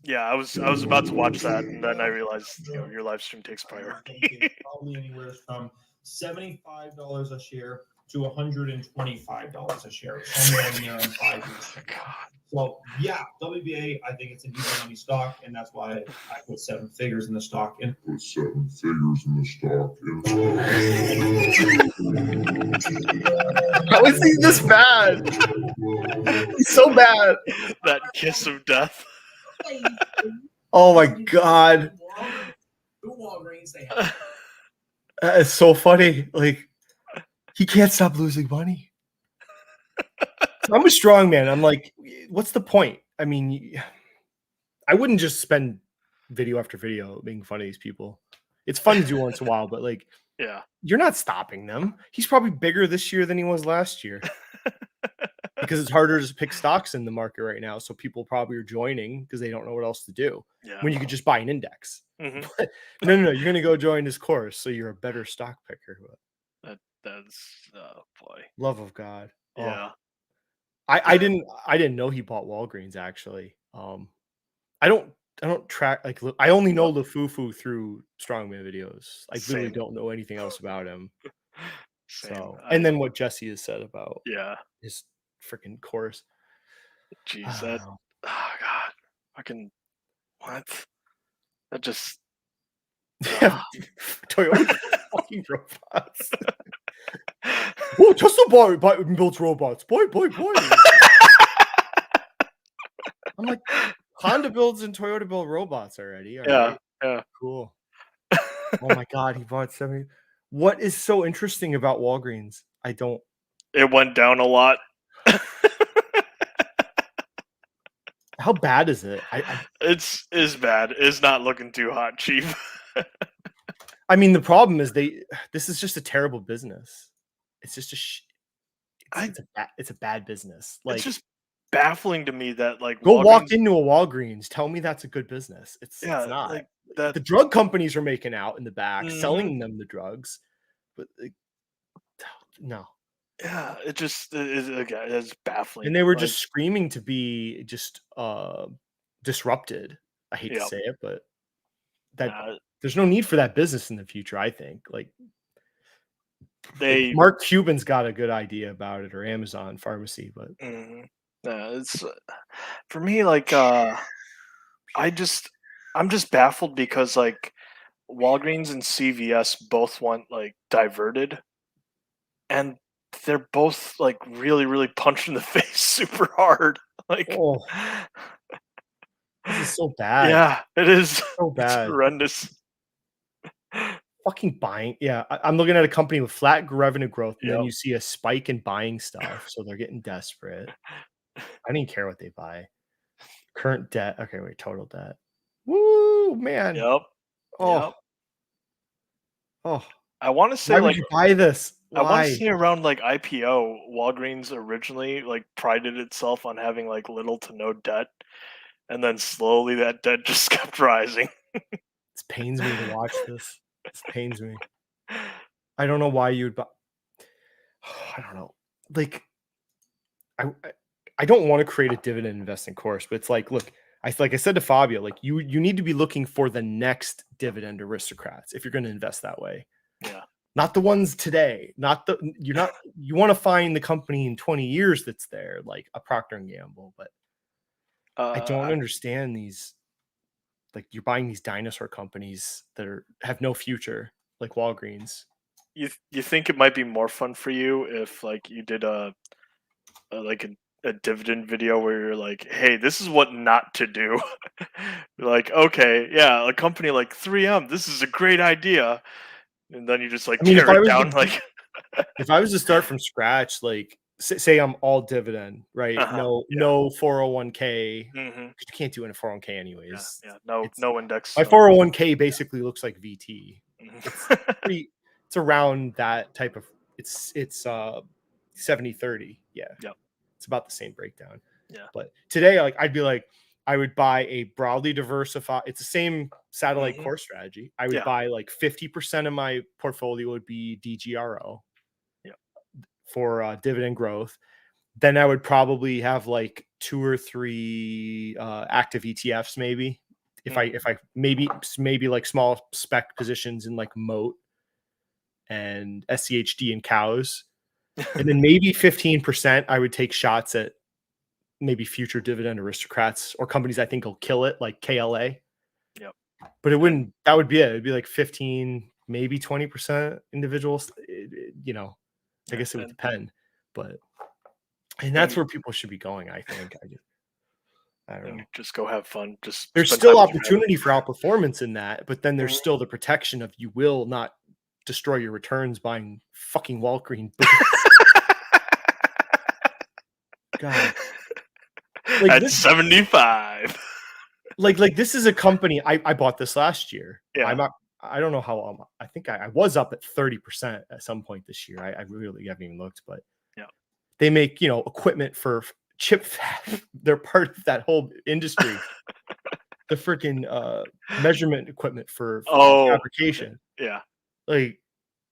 Yeah, I was about to watch that, and then I realized your live stream takes priority. Probably anywhere from $75 a share to $125 a share, somewhere in there in 5 years. So yeah, WBA, I think it's an easy money stock, and that's why I put 7 figures in the stock. And put 7 figures in the stock. How is he this bad? He's so bad. That kiss of death. Oh my God. That is so funny. Like, he can't stop losing money. I'm a strong man. I'm like, what's the point? I mean, I wouldn't just spend video after video making fun of these people. It's fun to do once in a while, but like, you're not stopping them. He's probably bigger this year than he was last year. because it's harder to pick stocks in the market right now. So people probably are joining because they don't know what else to do Yeah. when you could just buy an index. Mhm. But no, you're gonna go join this course, so you're a better stock picker. That's boy. Love of God. Oh. Yeah. I didn't know he bought Walgreens actually. I don't track like I only know LaFufu through strongman videos. I literally Same. don't know anything else about him. Same. So and then what Jesse has said about Yeah. his freaking course. Jeez, that oh god. Fucking what? That just Yeah, Toyota fucking robots. Oh, Tesla builds robots. Boy. I'm like, Honda builds and Toyota build robots already. All yeah, right, yeah. cool. Oh my God, he bought 70. What is so interesting about Walgreens? I don't. It went down a lot. How bad is it? It's bad. It's not looking too hot, Chief. I mean, the problem is this is just a terrible business. It's just it's a bad business. Like, it's just baffling to me that like go walk into a Walgreens. Tell me that's a good business. It's not. like that. The drug companies are making out in the back, Mhm. selling them the drugs, but like, no. Yeah, it just it's baffling. And they were like, just screaming to be just disrupted. I hate to Yep. say it, but there's no need for that business in the future, I think. Like Mark Cuban's got a good idea about it, or Amazon Pharmacy, but it's for me like I'm just baffled because like Walgreens and CVS both want like diverted, and they're both like really, really punched in the face super hard. Like, this is so bad. Yeah, it is So bad. It's horrendous. Fucking buying. Yeah, I'm looking at a company with flat revenue growth, and then you see a spike in buying stuff, so they're getting desperate. I didn't care what they buy. Current debt. Okay, wait, total debt. Woo, man. Yep. Oh. Yep. Oh. I want to say why like would you buy this? Why? I want to say around like IPO, Walgreens originally like prided itself on having like little to no debt, and then slowly that debt just kept rising. It pains me to watch this. This pains me. I don't know why you would buy. I don't know. Like, I don't want to create a dividend investing course, but it's like, look, I said to Fabio, like you need to be looking for the next dividend aristocrats if you're going to invest that way. Yeah. Not the ones today. You want to find the company in 20 years that's there, like a Procter and Gamble, but I don't understand these. Like you're buying these dinosaur companies that have no future, like Walgreens. You think it might be more fun for you if like you did a dividend video where you're like, hey, this is what not to do. You're like, okay, yeah, a company like 3M, this is a great idea. And then you just like tear it down. Like, if I was to start from scratch, like say I'm all dividend, right? No 401k. You can't do it in a 401k anyways. Yeah, no index. My 401k basically looks like VT. It's around that type of. It's 70-30. Yeah. Yep. It's about the same breakdown. Yeah. But today, like I'd be like, I would buy a broadly diversified. It's the same satellite core strategy. I would buy like 50% of my portfolio would be DGRO. For dividend growth. Then I would probably have like 2 or 3 active ETFs, maybe. If I maybe like small spec positions in like Moat and SCHD and cows. And then maybe 15% I would take shots at maybe future dividend aristocrats or companies I think will kill it, like KLA. Yep. But that would be it. It'd be like 15, maybe 20% individuals, I guess it would depend, and that's where people should be going. I think. I don't know. Just go have fun. There's still opportunity for outperformance in that, but then there's still the protection of you will not destroy your returns buying fucking Walgreens. God, like at 75. Like this is a company I bought this last year. Yeah. I don't know how I think I was up at 30% at some point this year. I really haven't even looked, but They make, equipment for chip fab. They're part of that whole industry. The freaking measurement equipment for fabrication. Yeah. Like,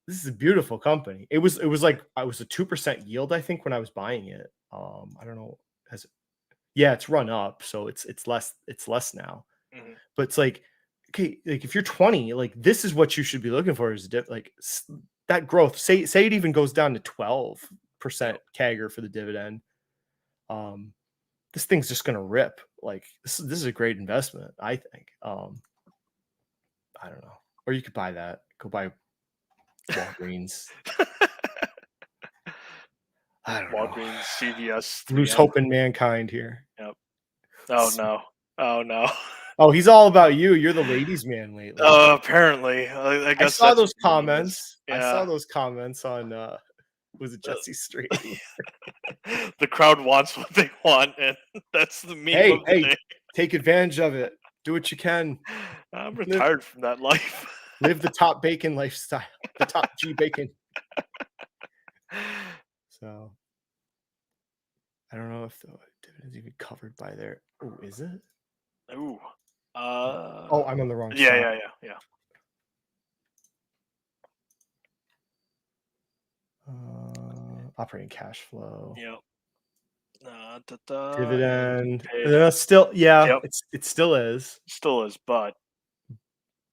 this is a beautiful company. It was like I was a 2% yield, I think, when I was buying it. I don't know. Yeah, it's run up, so it's less now. Mhm. But it's like, okay, like if you're 20, like this is what you should be looking for, is that growth. Say it even goes down to 12% CAGR for the dividend. This thing's just gonna rip. Like this is a great investment, I think. I don't know. Or you could buy that. Go buy Walgreens. I don't know. Walgreens, CVS, Lose 3M. hope in mankind here. Yep. Oh no. Oh no. Oh, he's all about you. You're the ladies' man lately. Apparently. I I guess saw that's those what it is. comments. I saw Yeah. those comments on was it Jesse Street? The crowd wants what they want, and that's the meme of the day. Take advantage of it. Do what you can. I'm retired from that life. Live the top bacon lifestyle. The top G bacon. So I don't know if the dividend's even covered by there. Oh, is it? Ooh. Oh, I'm on the wrong yeah, side. yeah. Operating cash flow. Yep. Dividend. Paid. Still, yeah, Yep. it still is. Still is, but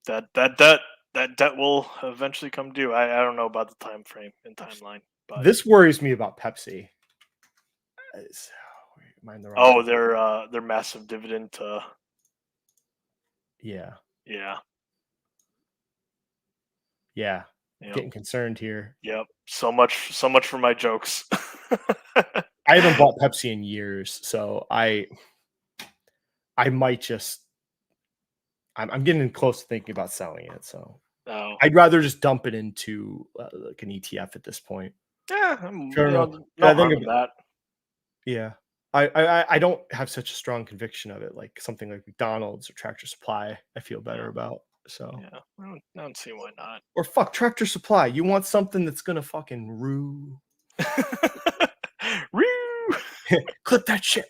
that debt will eventually come due. I don't know about the time frame and timeline, but This worries me about Pepsi. Am I in the wrong? their massive dividend to Yeah. Yep. Getting concerned here. Yep. So much for my jokes. I haven't bought Pepsi in years, so I might just. I'm getting close to thinking about selling it, so I'd rather just dump it into like an ETF at this point. Yeah, No harm in that. Yeah, I don't have such a strong conviction of it, like something like McDonald's or Tractor Supply. I feel better about. So yeah, I don't see why not. Or fuck Tractor Supply. You want something that's gonna fucking rue. Clip that shit.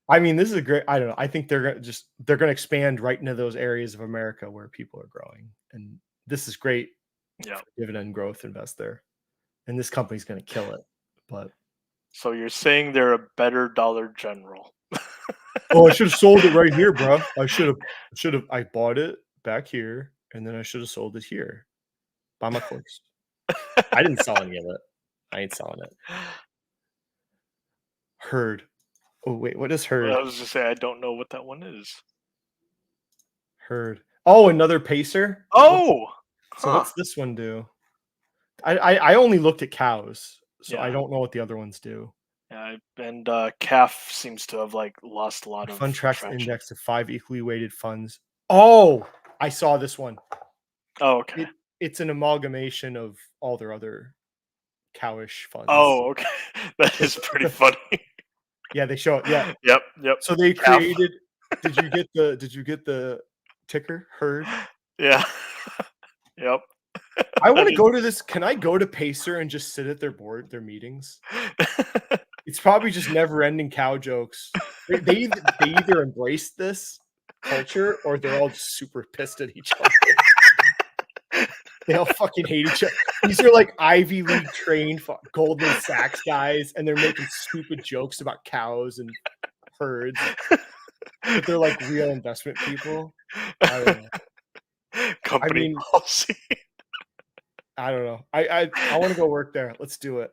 I mean, this is a great. I don't know. I think they're gonna expand right into those areas of America where people are growing, and this is great. Yeah, dividend growth, invest there, and this company's gonna kill it. But so you're saying they're a better Dollar General? Oh, I should have sold it right here, bro. I should have. I bought it back here, and then I should have sold it here. Buy my course. I didn't sell any of it. I ain't selling it. Herd. Oh wait, what is herd? I was just saying I don't know what that one is. Herd. Oh, another pacer. Oh, so what's this one do? I only looked at cows, so Yeah. I don't know what the other ones do. Yeah, and CAF seems to have lost a lot of Fund tracks traction. index of 5 equally weighted funds. Oh, I saw this one. Oh, okay. It's an amalgamation of all their other cowish funds. Oh, okay. That is pretty funny. Yeah, they show it. Yeah. Yep. So they CAF. created. Did you get the ticker herd? Yeah. Yep. I want to go to this. Can I go to Pacer and just sit at their meetings? It's probably just never-ending cow jokes. They either embrace this culture or they're all just super pissed at each other. They all fucking hate each other. These are like Ivy League trained Goldman Sachs guys, and they're making stupid jokes about cows and herds. But they're like real investment people. I don't know. Company policy. I don't know. I want to go work there. Let's do it.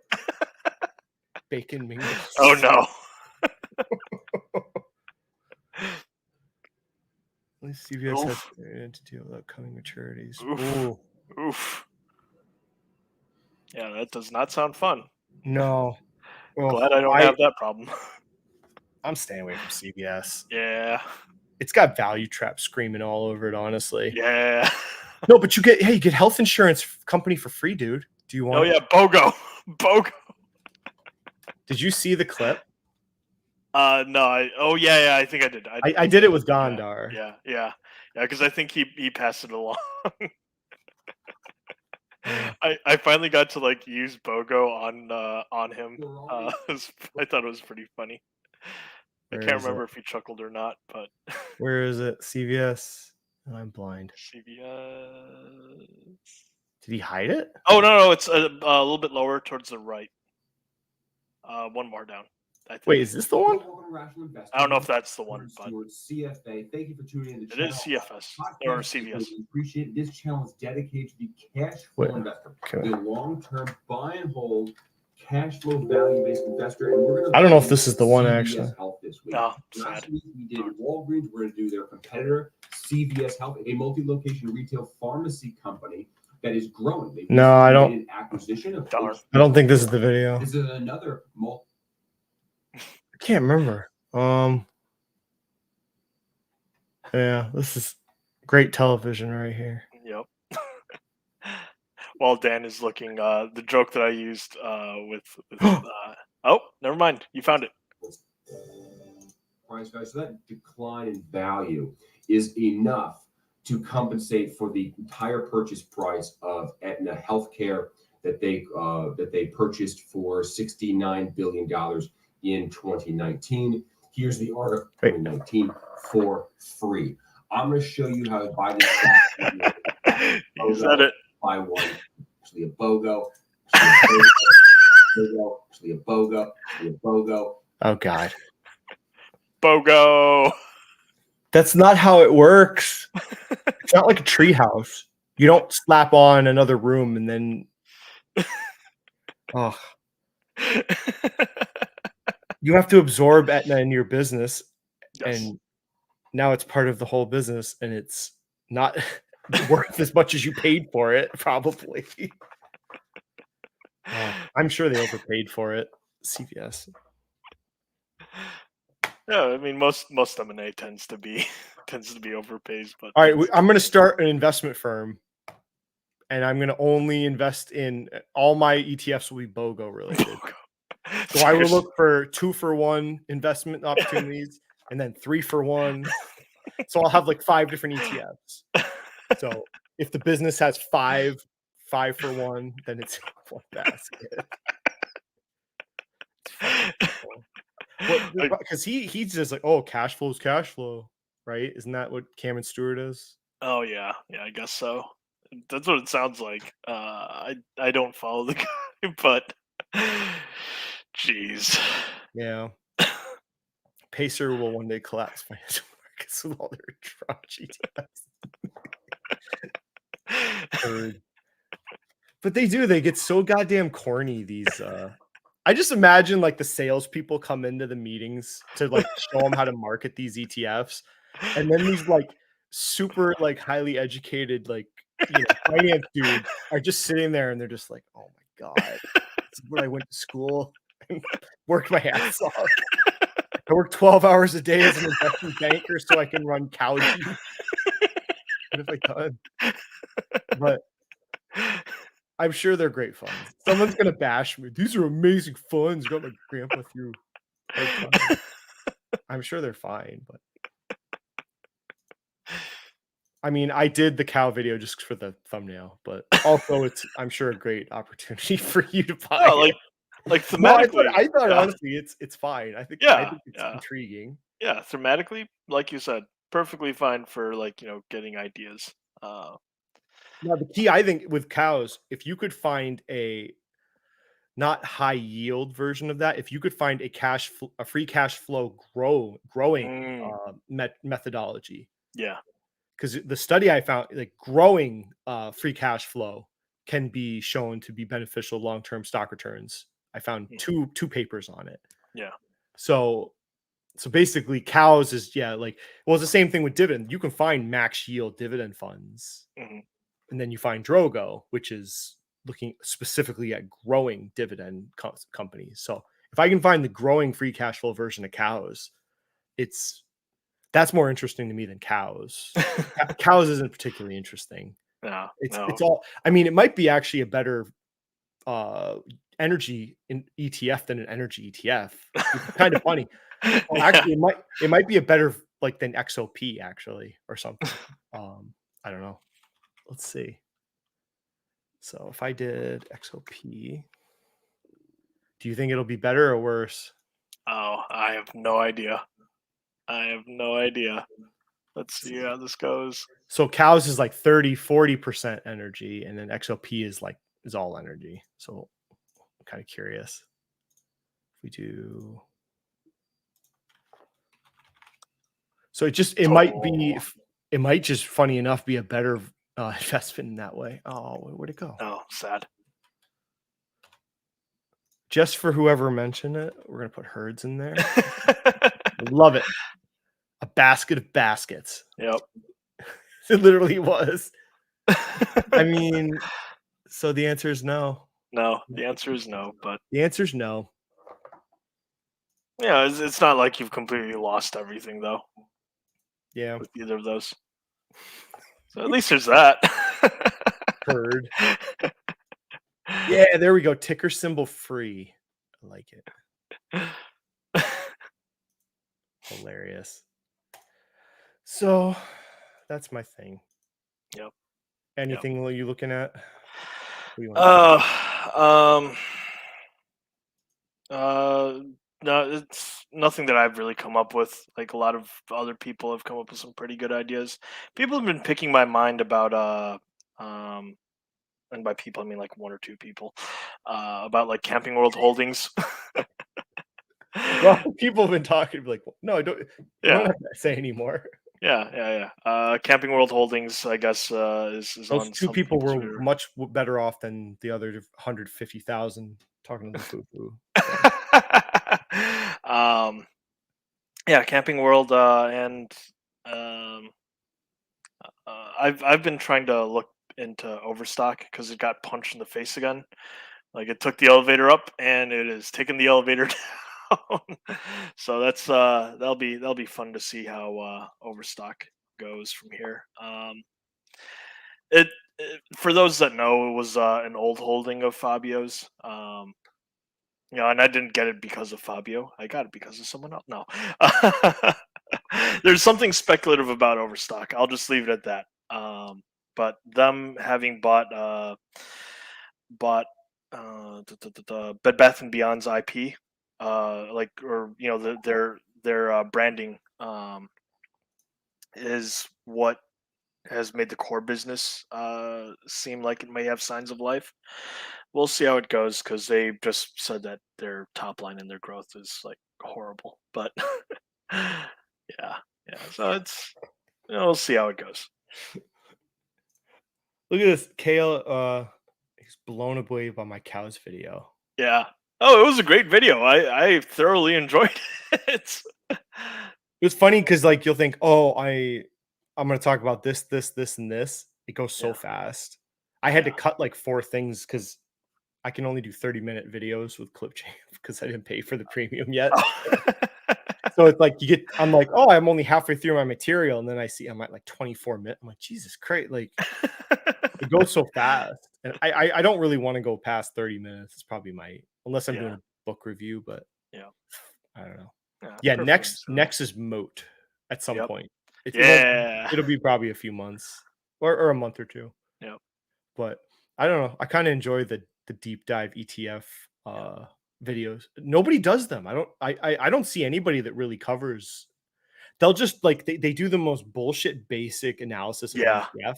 Bacon mingles. Oh no. At least CVS has to deal with upcoming maturities. Oof. Yeah, that does not sound fun. No. Well, Glad I don't have that problem. I'm staying away from CVS. Yeah. It's got value trap screaming all over it, honestly. Yeah. No, but you get health insurance company for free, dude. Do you want? Oh yeah, BOGO. Did you see the clip? No. I think I did. I did it with Gondar. Yeah. Because I think he passed it along. I finally got to like use BOGO on him. I thought it was pretty funny. I Where can't is it? remember if he chuckled or not, but Where is it? CVS. Oh, I'm blind. CVS. Did he hide it? Oh no, it's a little bit lower towards the right. One more down. I think. Wait, is this the one? I don't know if that's the one, but CFA. Thank you for tuning in. it is CFS or CVS. We appreciate it. This channel is dedicated to the cash flow investor, the long-term buy and hold cash flow value-based investor. And we're going to. I don't know if this is the one CVS actually. Health this week. No, Last week we did Walgreens. We're going to do their competitor, CVS Health, a multi-location retail pharmacy company that is growing. They No, I don't. made an acquisition of. I don't think this is the video. This is another I can't remember. Yeah, this is great television right here. Yep. While Dan is looking, the joke that I used with oh, never mind. You found it. Price guys, so that decline in value is enough to compensate for the entire purchase price of Aetna Healthcare that they purchased for $69 billion in 2019. Here's the article 2019 for free. I'm going to show you how to buy this stock. You said it. Buy one. Actually a BOGO. Actually a BOGO. Actually a BOGO. Oh God. BOGO. That's not how it works. It's not like a treehouse. You don't slap on another room and then. Oh. You have to absorb Aetna in your business, and now it's part of the whole business, and it's not worth as much as you paid for it, probably. I'm sure they overpaid for it. CVS. Yeah, I mean most M&A tends to be overpaid. But all right, I'm going to start an investment firm, and I'm going to only invest in all my ETFs will be BOGO related. So I will look for 2-for-1 investment opportunities and then 3-for-1. So I'll have like 5 different ETFs. So if the business has 5 for 1, then it's one basket. Because he's just like, oh, cash flow is cash flow, right? Isn't that what Cameron Stewart is? Oh yeah, I guess so. That's what it sounds like. I don't follow the guy, but jeez. Yeah. Pacer will one day collapse financial markets with all their tranche ETFs. But they do. They get so goddamn corny. These. I just imagine like the salespeople come into the meetings to like show them how to market these ETFs, and then these like super like highly educated like finance dudes are just sitting there and they're just like, oh my God, this is where I went to school and worked my ass off. I work 12 hours a day as an investment banker so I can run Cowgy. What have I done? But I'm sure they're great funds. Someone's gonna bash me. These are amazing funds. Got my grandpa through. I'm sure they're fine, but I mean, I did the cow video just for the thumbnail, but also it's I'm sure a great opportunity for you to buy. Yeah, like thematically. No, I thought honestly it's fine. I think it's intriguing. Yeah, thematically, like you said, perfectly fine for getting ideas. Now the key I think with cows, if you could find a not high yield version of that, if you could find a free cash flow growing methodology. Yeah. Because the study I found, like growing free cash flow can be shown to be beneficial long-term stock returns. I found two papers on it. Yeah. So basically cows is it's the same thing with dividend. You can find max yield dividend funds. Mm-hmm. And then you find Drogo, which is looking specifically at growing dividend companies. So if I can find the growing free cash flow version of cows, that's more interesting to me than cows. Cows isn't particularly interesting. No, it's all. I mean, it might be actually a better energy in ETF than an energy ETF. It's kind of funny. Well, actually, it might be a better than XOP actually or something. I don't know. Let's see. So if I did XOP, do you think it'll be better or worse? Oh, I have no idea. I have no idea. Let's see how this goes. So cows is like 30-40% energy, and then XOP is all energy. So I'm kind of curious. If we do, so it might just funny enough be a better investment in that way. Oh, where'd it go? Oh, sad. Just for whoever mentioned it, we're gonna put herds in there. Love it. A basket of baskets. Yep. It literally was. I mean, so the answer is no. No, the answer is no, but The answer is no. yeah, it's not like you've completely lost everything though Yeah. with either of those. So at least there's that. Herd. Yeah, there we go. Ticker symbol free. I like it. Hilarious. So that's my thing. Yep. Anything are you looking at? What do you want No, it's nothing that I've really come up with. Like a lot of other people have come up with some pretty good ideas. People have been picking my mind about and by people I mean like one or two people, about like Camping World Holdings. Well, people have been talking like, no, I don't. You Yeah. don't have to say anymore. Yeah. Camping World Holdings, I guess, is Those on two some people people's were radar. much better off than the other 150,000 talking to the foo-foo. Yeah, Camping World, and I've been trying to look into Overstock because it got punched in the face again. Like it took the elevator up and it is taking the elevator down. So that's that'll be fun to see how Overstock goes from here. It for those that know, it was an old holding of Fabio's. And I didn't get it because of Fabio. I got it because of someone else. No, there's something speculative about Overstock. I'll just leave it at that. But them having bought the Bed Bath and Beyond's IP, their branding, is what has made the core business seem like it may have signs of life. We'll see how it goes because they just said that their top line and their growth is like horrible. But yeah. So it's we'll see how it goes. Look at this. Kale he's blown away by my cows video. Yeah. Oh, it was a great video. I thoroughly enjoyed it. It was funny because like you'll think, oh, I'm gonna talk about this, and this. It goes so fast. I had to cut like 4 things because I can only do 30-minute videos with clip change because I didn't pay for the premium yet. So it's like I'm like, oh, I'm only halfway through my material, and then I see I'm at like 24 minutes. I'm like, Jesus Christ, like it goes so fast. And I don't really want to go past 30 minutes. It's probably unless I'm doing a book review, but I don't know. Yeah, next is Moat at some point. It'll be probably a few months or a month or two. Yep. But I don't know. I kind of enjoy the deep dive ETF videos. Nobody does them. I don't see anybody that really covers. They'll just like they do the most bullshit basic analysis of ETF.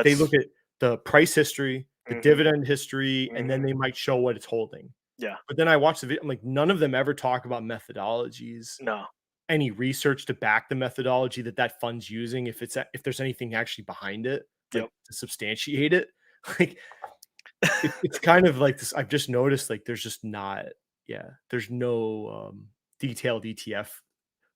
They look at the price history, the dividend history, and then they might show what it's holding. Yeah. But then I watch the video. I'm like, none of them ever talk about methodologies. No. Any research to back the methodology that fund's using, if there's anything actually behind it, like to substantiate it. Like it's kind of like this. I've just noticed like there's just not. Yeah, there's no detailed ETF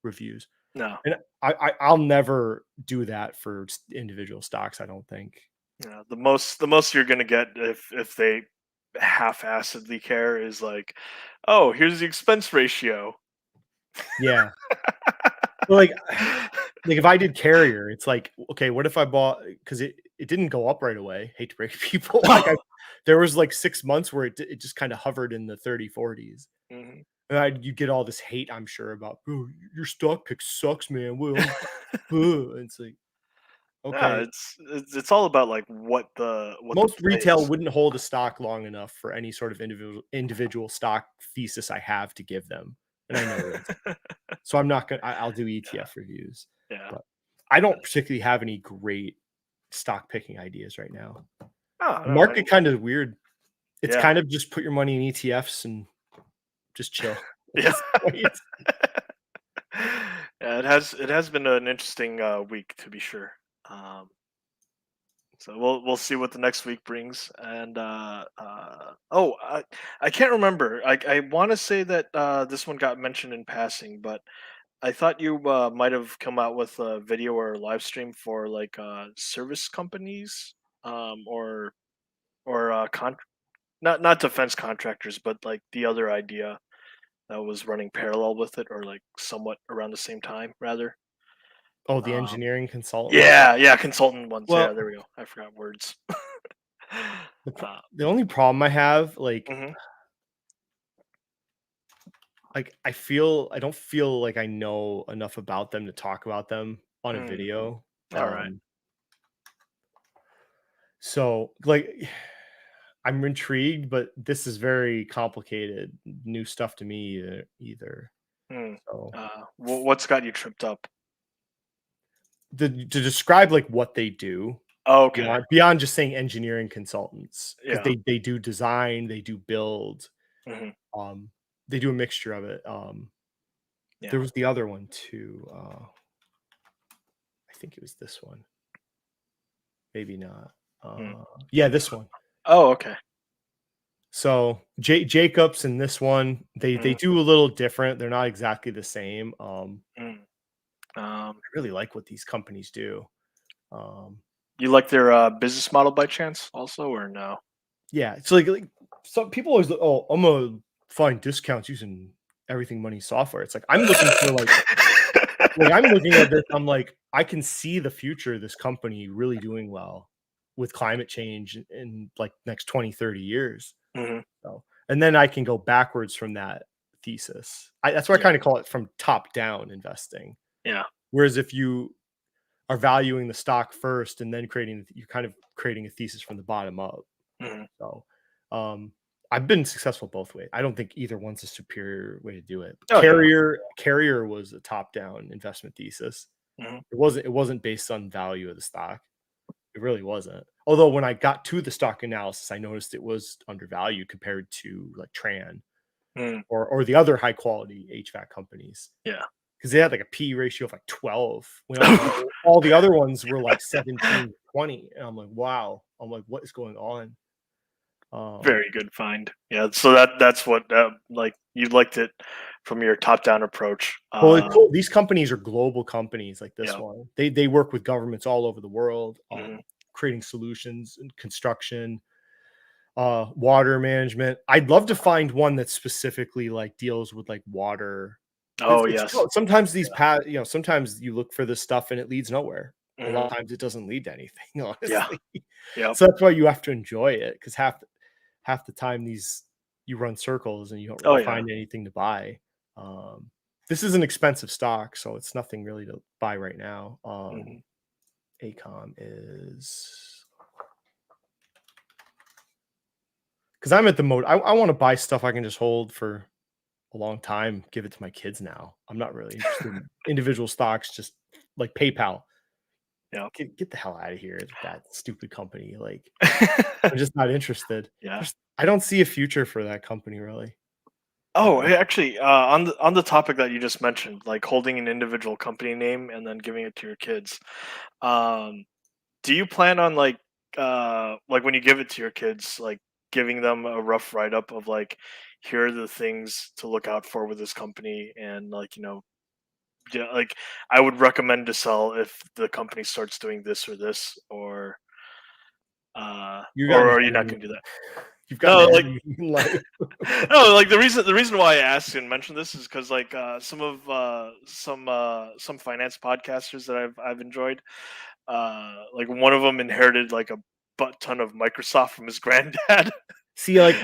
reviews. No. And I'll never do that for individual stocks. I don't think. Yeah, the most you're gonna get if they half-assedly care is like, oh, here's the expense ratio. Yeah. Well, like if I did Carrier, it's like, okay, what if I bought because it didn't go up right away. Hate to break people. Like there was like 6 months where it just kind of hovered in the 30-40s. And you get all this hate, I'm sure, about, oh, your stock pick sucks, man. Well, it's like, Okay. It's all about like what the Most play retail is. wouldn't hold a stock long enough for any sort of individual stock thesis I have to give them, and I know this. So I'm not gonna. I'll do ETF reviews, Yeah. but I don't particularly have any great stock picking ideas right now. Oh, The no, market kind of weird. It's Yeah. kind of just put your money in ETFs and just chill. at Yeah. this point. Yeah, it has been an interesting week to be sure. So we'll see what the next week brings. And I can't remember. I want to say that this one got mentioned in passing, but I thought you might have come out with a video or a live stream for like service companies, or not defense contractors, but like the other idea that was running parallel with it, or like somewhat around the same time, rather. Oh, the Um, engineering consultant. yeah, consultant ones. Yeah, Well, there we go. I forgot words. the only problem I have, like, Mhm. I don't feel like I know enough about them to talk about them on a Mm. video. All right. So like I'm intrigued, but this is very complicated, new stuff to me either. Mm. So What's got you tripped up? to describe like what they do Okay. beyond just saying engineering consultants, because Yeah. they do design, they do build, Mhm. they do a mixture of it. Yeah. There was the other one too. I think it was this one. Maybe not. Mm. Yeah, this one. Oh, okay. So Jacobs and this one, they Mm. do a little different. They're not exactly the same. Mm. I really like what these companies do. You like their business model by chance, also, or no? Yeah, it's like some people always look, oh, I'm gonna find discounts using everything money software. It's like I'm looking for like I'm looking at this, I'm like, I can see the future of this company really doing well with climate change in like next 20, 30 years. Mhm. So, and then I can go backwards from that thesis. That's why I Yeah. kind of call it from top down investing. Yeah. Whereas if you are valuing the stock first and then you're kind of creating a thesis from the bottom up. Mhm. So, I've been successful both ways. I don't think either one's a superior way to do it. Oh, yeah. Carrier was a top down investment thesis. Mhm. It wasn't based on value of the stock. It really wasn't. Although when I got to the stock analysis, I noticed it was undervalued compared to like Tran Mm. or the other high quality HVAC companies. Yeah. Because they had like a P ratio of like 12 when all the other ones were like 17, 20. And I'm like, wow. I'm like, what is going on? Very good find. Yeah, so that's what like you liked it from your top down approach. Well, it's cool. These companies are global companies like this Yeah. one. They work with governments all over the world, Mhm. creating solutions in construction, water management. I'd love to find one that specifically like deals with like water. Oh, It's yes. sometimes sometimes you look for this stuff and it leads nowhere. A lot Mhm. of times it doesn't lead to anything, Yeah. honestly. Yep. So that's why you have to enjoy it, because half the time you run circles and you don't Oh, really yeah. find anything to buy. This is an expensive stock, so it's nothing really to buy right now. Mhm. ACOM is because I'm at the mode. I want to buy stuff I can just hold for a long time, give it to my kids now. I'm not really interested in individual stocks, just like PayPal. Yeah. Get the hell out of here, that stupid company. Like, I'm just not interested. Yeah. I don't see a future for that company, really. Oh, hey, actually, on the topic that you just mentioned, like holding an individual company name and then giving it to your kids, um, do you plan on like when you give it to your kids, like giving them a rough write up of like, here are the things to look out for with this company, and like yeah, like I would recommend to sell if the company starts doing this or this, You've or gotten are ahead you of not me. going to do that? You've No, gotten ahead like of me in life. no, like the reason why I asked and mentioned this is because like some finance podcasters that I've enjoyed, like one of them inherited like a butt ton of Microsoft from his granddad. See, like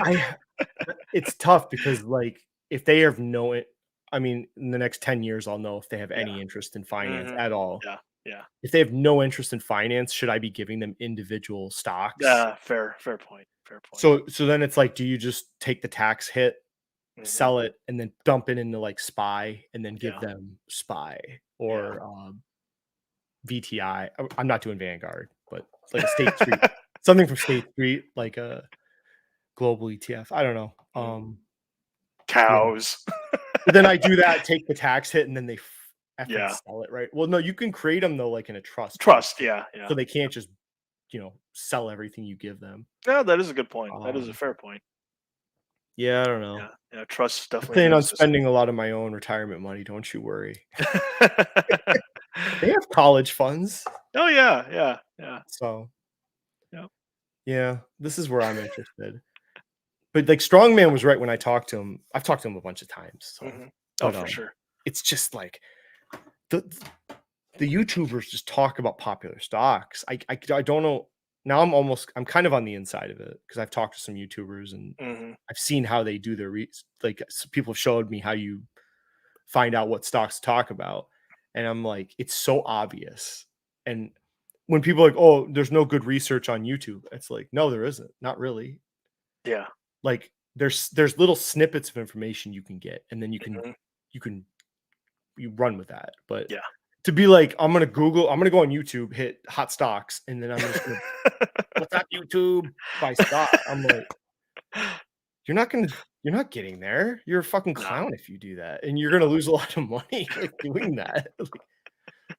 it's tough because like if they have no, I mean, in the next 10 years, I'll know if they have Yeah. any interest in finance Mhm. at all. Yeah. Yeah. If they have no interest in finance, should I be giving them individual stocks? Yeah. Fair point. Fair point. So then it's like, do you just take the tax hit, Mhm. sell it, and then dump it into like SPY and then give Yeah. them SPY or VTI? I'm not doing Vanguard, but like a State Street, something from State Street, like a global ETF. I don't know. Cows. But then I do that, take the tax hit, and then they effing Yeah. sell it, right? Well, no, you can create them though, like in a trust. Trust. Yeah. Yeah. So they can't just, sell everything you give them. Yeah. That is a good point. That is a fair point. Yeah, I don't know. Yeah. Yeah. Trust I definitely. plan on exists. spending a lot of my own retirement money. Don't you worry. They have college funds. Oh yeah. Yeah. Yeah. So, Yep. yeah, this is where I'm interested. But like Strongman was right when I talked to him. I've talked to him a bunch of times. So, Mhm. Oh, but, for sure. it's just like the YouTubers just talk about popular stocks. I don't know. Now I'm kind of on the inside of it because I've talked to some YouTubers and Mhm. I've seen how they do their people have showed me how you find out what stocks to talk about. And I'm like, it's so obvious. And when people are like, oh, there's no good research on YouTube, it's like, no, there isn't. Not really. Yeah. Like there's little snippets of information you can get, and then you Mhm. you run with that. But Yeah. to be like, I'm gonna go on YouTube, hit hot stocks, and then I'm just gonna what's on YouTube buy stock. I'm like, you're not getting there. You're a fucking No. clown if you do that, and you're gonna lose a lot of money like doing that.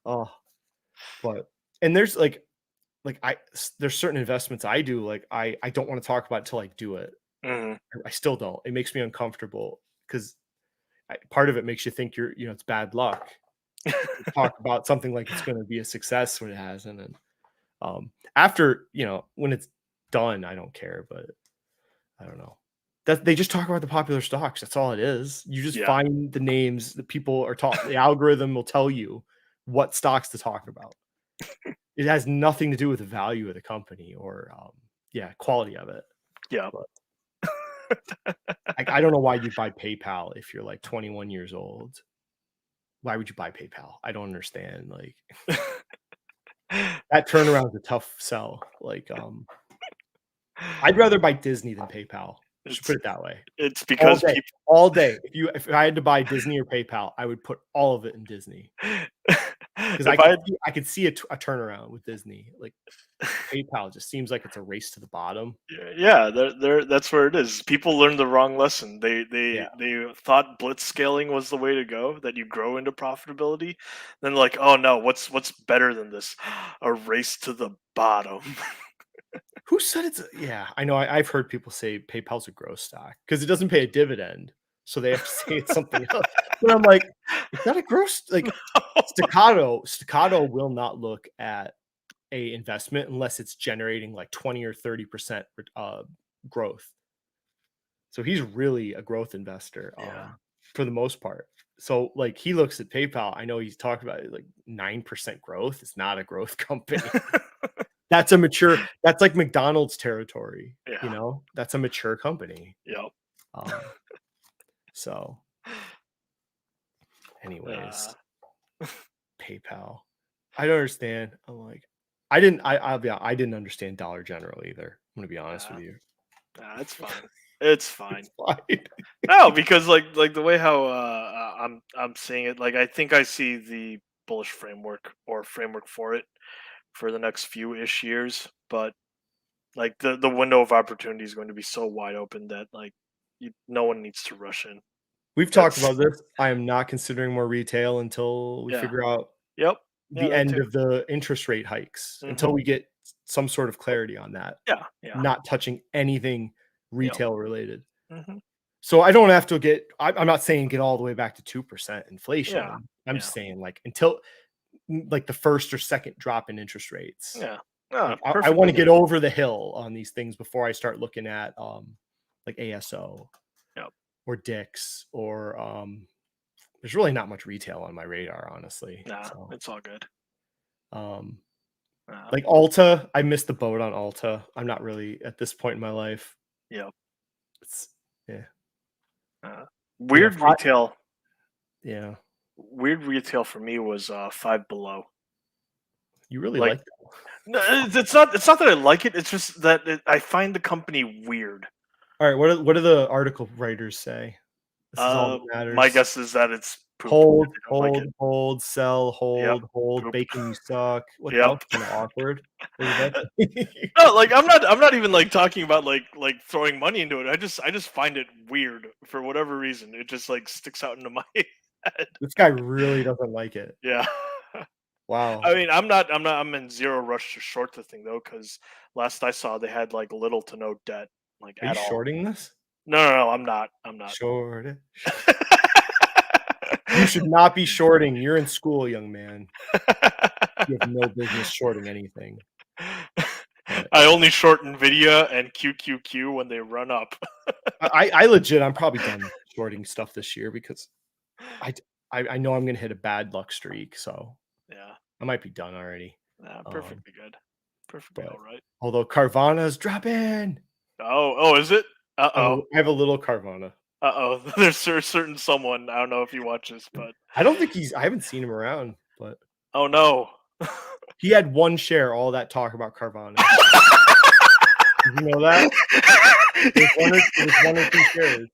But and there's there's certain investments I do like I don't want to talk about until I do it. Mhm. I still don't. It makes me uncomfortable because part of it makes you think it's bad luck. Talk about something like it's going to be a success when it hasn't, and after when it's done, I don't care. But I don't know. That they just talk about the popular stocks. That's all it is. You just Yeah. find the names that people are talking. The algorithm will tell you what stocks to talk about. It has nothing to do with the value of the company or quality of it. Yeah. But I don't know why you buy PayPal if you're like 21 years old. Why would you buy PayPal? I don't understand. Like that turnaround is a tough sell. Like I'd rather buy Disney than PayPal. Just put it that way. It's because all day. If I had to buy Disney or PayPal, I would put all of it in Disney. Because I could see a turnaround with Disney. Like PayPal just seems like it's a race to the bottom. Yeah, that's where it is. People learned the wrong lesson. They thought blitz scaling was the way to go, that you grow into profitability. Then like, oh no, what's better than this? A race to the bottom. Who said it's I know I've heard people say PayPal's a growth stock because it doesn't pay a dividend. So they have to say it's something else. But I'm like, it's not a growth like Staccato will not look at a investment unless it's generating like 20 or 30% growth. So he's really a growth investor for the most part. So like he looks at PayPal. I know he's talked about it, like 9% growth. It's not a growth company. That's like McDonald's territory. Yeah. That's a mature company. Yep. So anyways, PayPal. I don't understand. I'm like, I didn't understand Dollar General either. I'm gonna be honest with you. Nah, it's fine. It's fine. It's fine. No, because like the way how I'm seeing it, like I think I see the bullish framework for it for the next few-ish years, but like the window of opportunity is going to be so wide open that like no one needs to rush in. We've talked about this. I am not considering more retail until we figure out the end of the interest rate hikes, until we get some sort of clarity on that. Yeah. Not touching anything retail related. Mhm. So I don't have to get, I'm not saying get all the way back to 2% inflation. Yeah. I'm just saying like until like the first or second drop in interest rates. Yeah. Like, I want to get over the hill on these things before I start looking at like ASO or Dick's or there's really not much retail on my radar, honestly. Nah, so, it's all good. Like Ulta, I missed the boat on Ulta. I'm not really at this point in my life. Yep. It's weird retail. Yeah. Weird retail for me was Five Below. You really Like, like that. no, it's not. It's not that I like it. It's just that I find the company weird. All right, what do the article writers say? This is all that My matters. guess is that it's poop. Hold, I don't like hold, it. hold, sell, hold, hold, poop. bacon, you suck. What Yep. that was kind of awkward. What was that? No, like I'm not even like talking about like throwing money into it. I just find it weird for whatever reason. It just like sticks out into my head. This guy really doesn't like it. Yeah. Wow. I mean, I'm in zero rush to short the thing though, because last I saw they had like little to no debt, like Are you at all. shorting this? No, I'm not. Short it. You should not be shorting. You're in school, young man. You have no business shorting anything. I only short Nvidia and QQQ when they run up. I legit, I'm probably done shorting stuff this year because I know I'm gonna hit a bad luck streak, so Yeah. I might be done already. Perfectly good. Perfectly but- all right. Although Carvana's dropping. Oh, is it? I have a little Carvana. There's a certain someone. I don't know if he watches, but I don't think I haven't seen him around, but oh no. he had one share, all that talk about Carvana. Did you know that? There's one or two shares.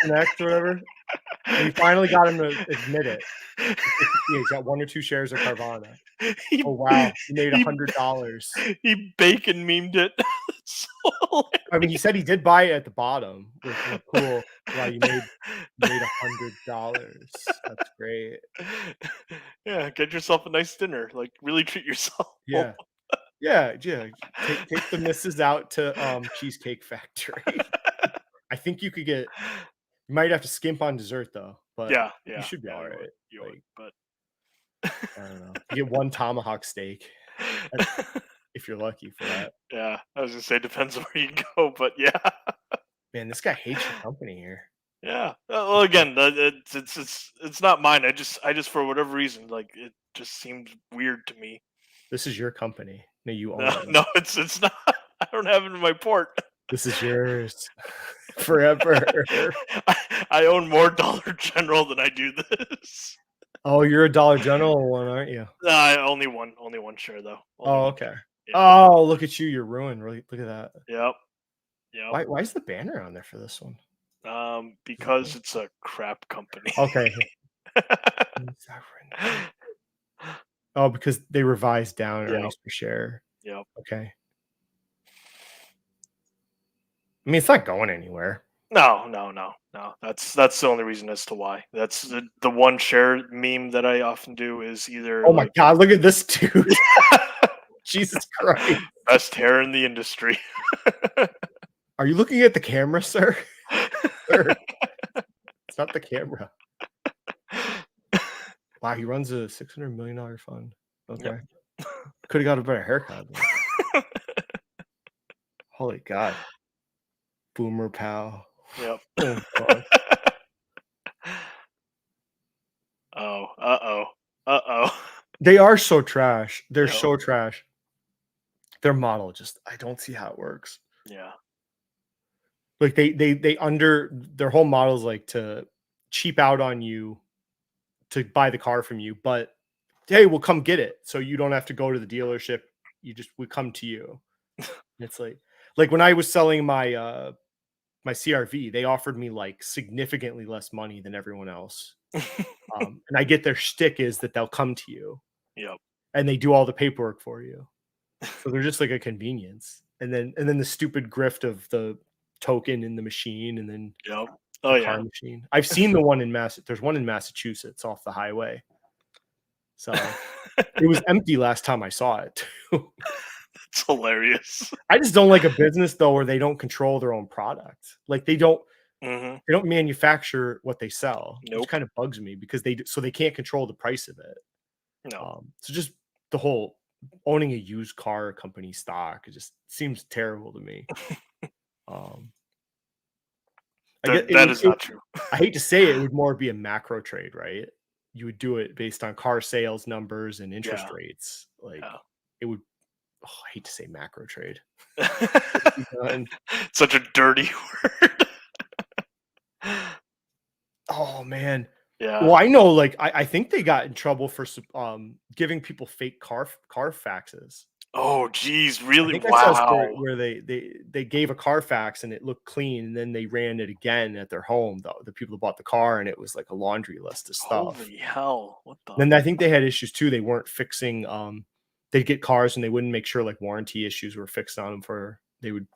Connect or whatever. And we finally got him to admit it. Yeah, he's got one or two shares of Carvana. Oh wow, he made $100. He bacon memed it. So I mean, he said he did buy it at the bottom with cool. Wow, you made $100. That's great. Yeah, get yourself a nice dinner. Like really treat yourself. Yeah. Take the missus out to Cheesecake Factory. I think you could get. You might have to skimp on dessert though, but Yeah. you should be all right. You would, but I don't know. You get one tomahawk steak if you're lucky for that. yeah, I was gonna say depends where you go, but yeah. Man, this guy hates your company here. Yeah. Well, again, it's not mine. I just for whatever reason, like it just seems weird to me. This is your company. No, you own No, it. no, it's not. I don't have it in my port. This is yours forever. I own more Dollar General than I do this. Oh, you're a Dollar General one, aren't you? Only one share though. Only Oh, one okay. share. Yeah. Oh, look at you. You're ruined. Really, look at that. Yep. Why is the banner on there for this one? Because it's a crap company. Okay. Oh, because they revised down earnings per share. Yep. Okay. I mean, it's not going anywhere. No. That's the only reason as to why. That's the one share meme that I often do is either. Oh my god! Look at this dude. Jesus Christ! Best hair in the industry. Are you looking at the camera, sir? Sir, it's not the camera. Wow, he runs a $600 million fund. Okay, Yep. Could have got a better haircut. Holy God! Boomer pal. Yep. Oh, God. Uh-oh. They are so trash. They're Yep. so trash. Their model just, I don't see how it works. Yeah. Like they under their whole model is like to cheap out on you to buy the car from you, but hey, we'll come get it. So you don't have to go to the dealership. We come to you. And it's like when I was selling my my CRV, they offered me like significantly less money than everyone else. And I get their shtick is that they'll come to you. Yep. And they do all the paperwork for you. So they're just like a convenience. And then the stupid grift of the token in the machine and then Yep. the car machine. I've seen the one in there's one in Massachusetts off the highway. So it was empty last time I saw it too. It's hilarious. I just don't like a business though where they don't control their own product. Like they don't manufacture what they sell. Nope. Which kind of bugs me because they can't control the price of it. No. So just the whole owning a used car company stock, it just seems terrible to me. That is not true. I hate to say it would more be a macro trade, right? You would do it based on car sales numbers and interest rates. Like it would. Oh, I hate to say macro trade. Such a dirty word. Oh man, Yeah. Well, I know, like I think they got in trouble for giving people fake car faxes. Oh, geez, I really? think I saw a story Wow. where they gave a Carfax and it looked clean, and then they ran it again at their home. The people that bought the car, and it was like a laundry list of stuff. Holy hell! What the? Then I think they had issues too. They weren't fixing. They'd get cars and they wouldn't make sure like warranty issues were fixed on them. They would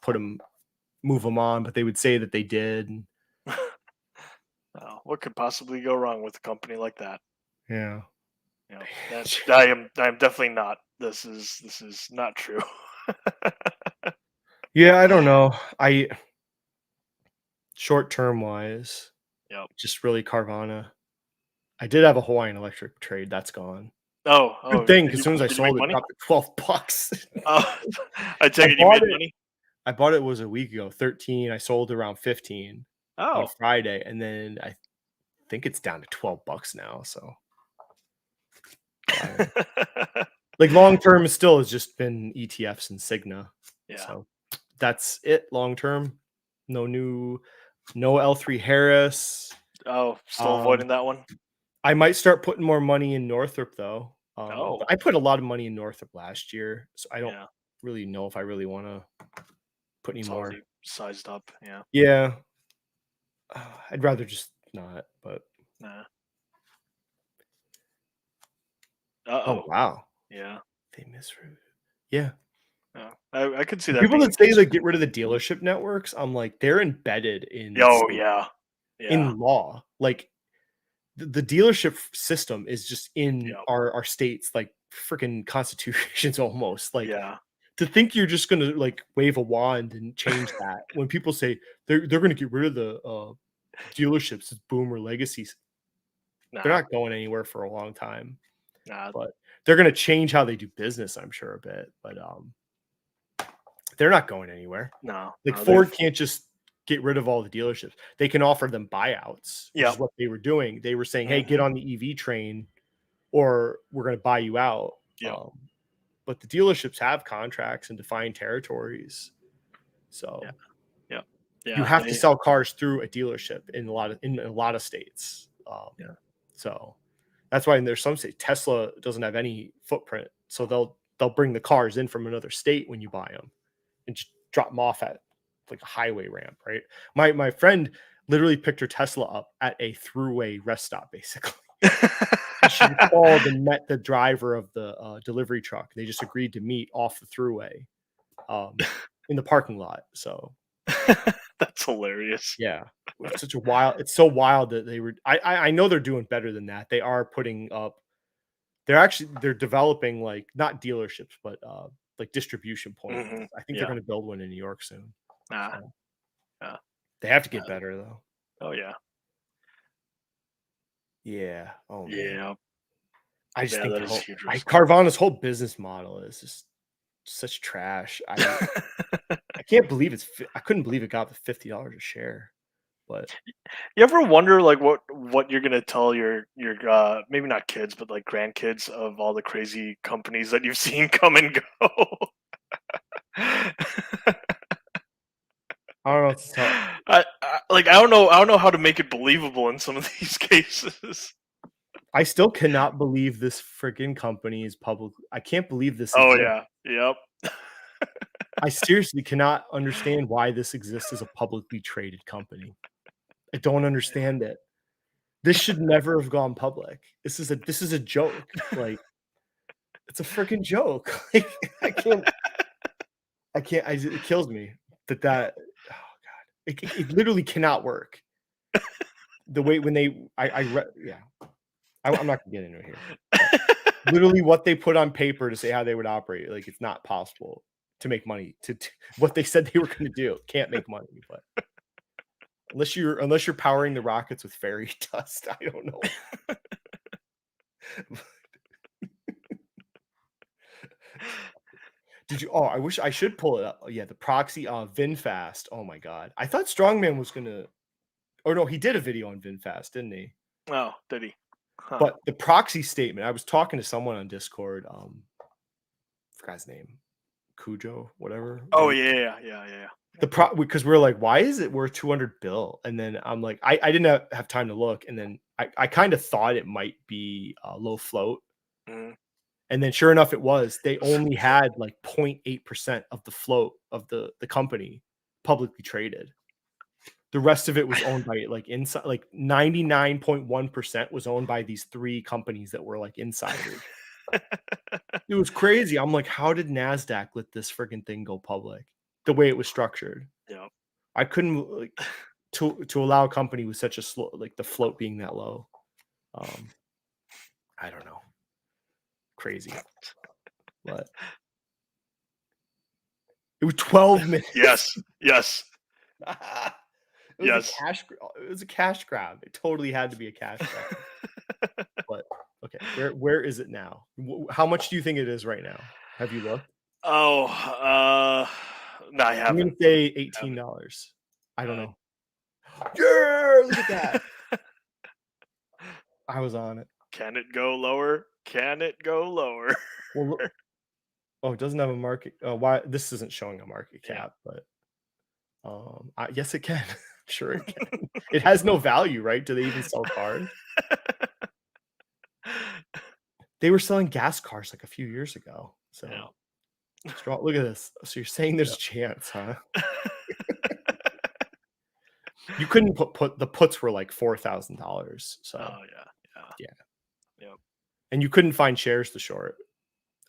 move them on, but they would say that they did. Oh, what could possibly go wrong with a company like that? Yeah. You know, I am definitely not. This is not true. Yeah, I don't know. Short term wise, Yep. just really Carvana. I did have a Hawaiian Electric trade. That's gone. Oh, Good thing, did because as you- soon as I did you make sold it, money? dropped to $12. Oh, I take it you bought made it- money. I bought it was a week ago, 13. I sold around 15 on Oh, Friday, and then I think it's down to $12 now. So like long term still has just been ETFs and Cigna. yeah. So that's it long term. No L3 Harris. Oh, still avoiding that one. I might start putting more money in Northrop though. Oh. I put a lot of money in Northrop last year, so I don't Yeah. really know if I really want to put any It's more. already sized up. Yeah. Yeah, I'd rather just not. But Nah. oh wow, Yeah. they misread. Yeah, Yeah. I could see that. people being that say the like case. get rid of the dealership networks, I'm like they're embedded in Oh state- yeah. Yeah. in law. Like the dealership system is just in Yep. our states, like freaking constitutions almost. Like Yeah. to think you're just gonna like wave a wand and change that when people say they're gonna get rid of the dealerships, it's boomer legacies. Nah. They're not going anywhere for a long time, Nah. but they're gonna change how they do business, I'm sure a bit. But they're not going anywhere. No. Like no, Ford they've- can't just get rid of all the dealerships. They can offer them buyouts, which Yep. is what they were doing. They were saying, "Hey, Mm-hmm. get on the EV train, or we're going to buy you out." Yep. But the dealerships have contracts and defined territories, so Yeah. you have to sell cars through a dealership in a lot of states. Yeah. So that's why there's some states Tesla doesn't have any footprint, so they'll bring the cars in from another state when you buy them and just drop them off at like a highway ramp, right? My friend literally picked her Tesla up at a throughway rest stop, basically. She called and met the driver of the delivery truck. They just agreed to meet off the throughway in the parking lot. So That's hilarious. yeah, it's so wild that they were. I know they're doing better than that. They are putting up. They're developing like not dealerships, but like distribution points. Mhm. I think Yeah. they're going to build one in New York soon. Nah. So, Yeah. they have to get better though. Oh yeah. Yeah. Oh man. Yeah. I just Yeah, think that is huge risk. Carvana's whole business model is just such trash. I can't believe I couldn't believe it got to $50 a share. But You ever wonder like what you're gonna tell your maybe not kids but like grandkids of all the crazy companies that you've seen come and go? I don't know what to tell. I don't know how to make it believable in some of these cases. I still cannot believe this freaking company is public. I can't believe this. Oh exists. yeah. Yep. I seriously cannot understand why this exists as a publicly traded company. I don't understand it. This should never have gone public. This is a joke. Like it's a freaking joke. Like I can't. It kills me that. Oh god, it literally cannot work. The way when they yeah. I'm not gonna get into it here. Literally, what they put on paper to say how they would operate, like it's not possible to make money. To what they said they were going to do, can't make money. But unless you're powering the rockets with fairy dust, I don't know. Did you? Oh, I wish I should pull it up. Yeah, the proxy VinFast. Oh my god, I thought Strongman was gonna. Oh no, he did a video on VinFast, didn't he? Oh, did he? Huh. But the proxy statement, I was talking to someone on Discord. Forgot his name, Cujo, whatever. Oh yeah. Because we're like, why is it worth 200 bill? And then I'm like, I didn't have time to look. And then I kind of thought it might be low float. Mhm. And then sure enough, it was. They only had like 0.8% of the float of the company publicly traded. The rest of it was owned by like inside, like 99.1% was owned by these 3 companies that were like insiders. It was crazy. I'm like, how did NASDAQ let this friggin' thing go public the way it was structured? Yeah. I couldn't like to allow a company with such a slow, like the float being that low. I don't know. Crazy. But it was 12 minutes. Yes. Yes. It was Yes. it was a cash grab. It totally had to be a cash grab. But okay, where is it now? How much do you think it is right now? Have you looked? Oh, no, I I'm gonna haven't. say $18. I don't Uh, know. Yeah, look at that. I was on it. Can it go lower? Can it go lower? Well, oh, it doesn't have a market. Why this isn't showing a market Yeah. cap, but yes, it can. Sure, it can. It has no value, right? Do they even sell cars? They were selling gas cars like a few years ago. So Yeah. strong. Look at this. So you're saying there's a chance, huh? You couldn't put the puts were like $4,000. So Oh yeah. Yep. and you couldn't find shares to short.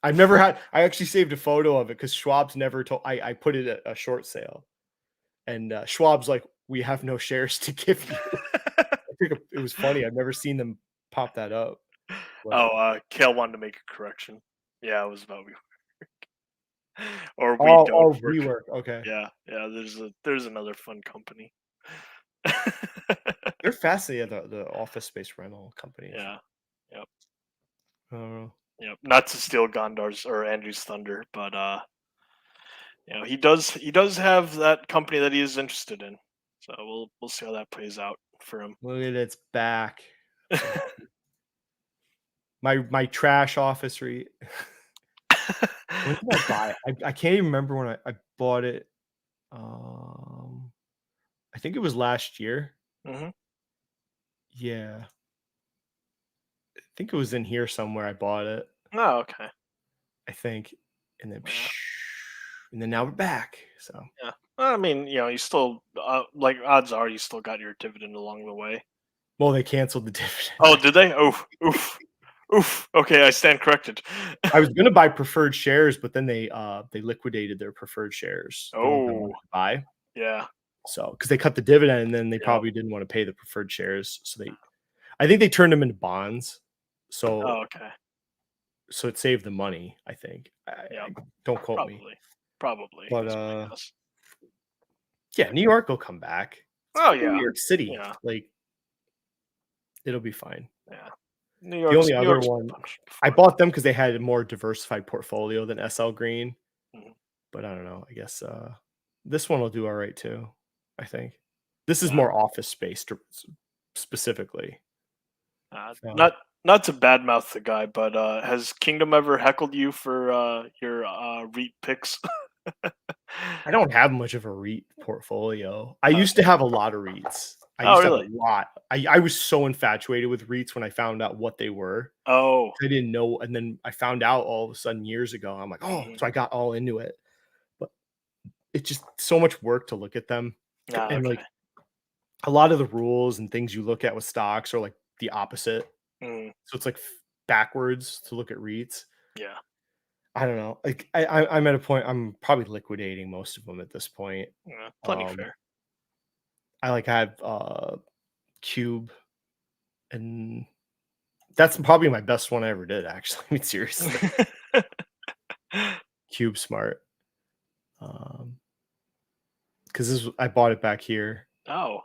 I've never had. I actually saved a photo of it because Schwab's never told. I put it at a short sale, and Schwab's like, "We have no shares to give you." I think it was funny. I've never seen them pop that up. But, Kale wanted to make a correction. Yeah, it was about WeWork. Or we oh, don't work. WeWork. Okay, Yeah. There's another fun company. they're fascinating. The office space rental companies. Yeah. Yep. I don't know. Yep. Not to steal Gondar's or Andrew's thunder, but he does have that company that he is interested in. So we'll see how that plays out for him. Look at its back. My trash office REIT. When did I buy it? I can't even remember when I bought it. I think it was last year. Mhm. Yeah. I think it was in here somewhere I bought it. Oh, okay. I think. And then Yeah. and then now we're back. So Yeah. Well, I mean, you still like odds are you still got your dividend along the way. well, they canceled the dividend. Oh, did they? Oh, oof. Okay, I stand corrected. I was gonna buy preferred shares, but then they liquidated their preferred shares. The ones I wanted to buy. Yeah. So because they cut the dividend and then they probably didn't want to pay the preferred shares. So I think they turned them into bonds. So Oh, okay. so it saved the money, I think. Don't quote me. Probably. But is my guess. yeah, New York will come back. It's Oh fucking yeah. New York City. Yeah. Like it'll be fine. Yeah. The only other one I bought them because they had a more diversified portfolio than SL Green. Mhm. But I don't know. I guess this one will do all right too. I think this is more office space specifically. Not to badmouth the guy, but has Kingdom ever heckled you for your REIT picks? I don't have much of a REIT portfolio. I used to have a lot of REITs. I used to have a lot. I was so infatuated with REITs when I found out what they were. Oh. I didn't know. And then I found out all of a sudden years ago. I'm like, oh, so I got all into it. But it's just so much work to look at them. And like a lot of the rules and things you look at with stocks are like the opposite. So it's like backwards to look at REITs. Yeah. I don't know. Like I'm at a point. I'm probably liquidating most of them at this point. Yeah, plenty fair. I have Cube, and that's probably my best one I ever did. Actually, I mean seriously, Cube Smart. Because I bought it back here. Oh.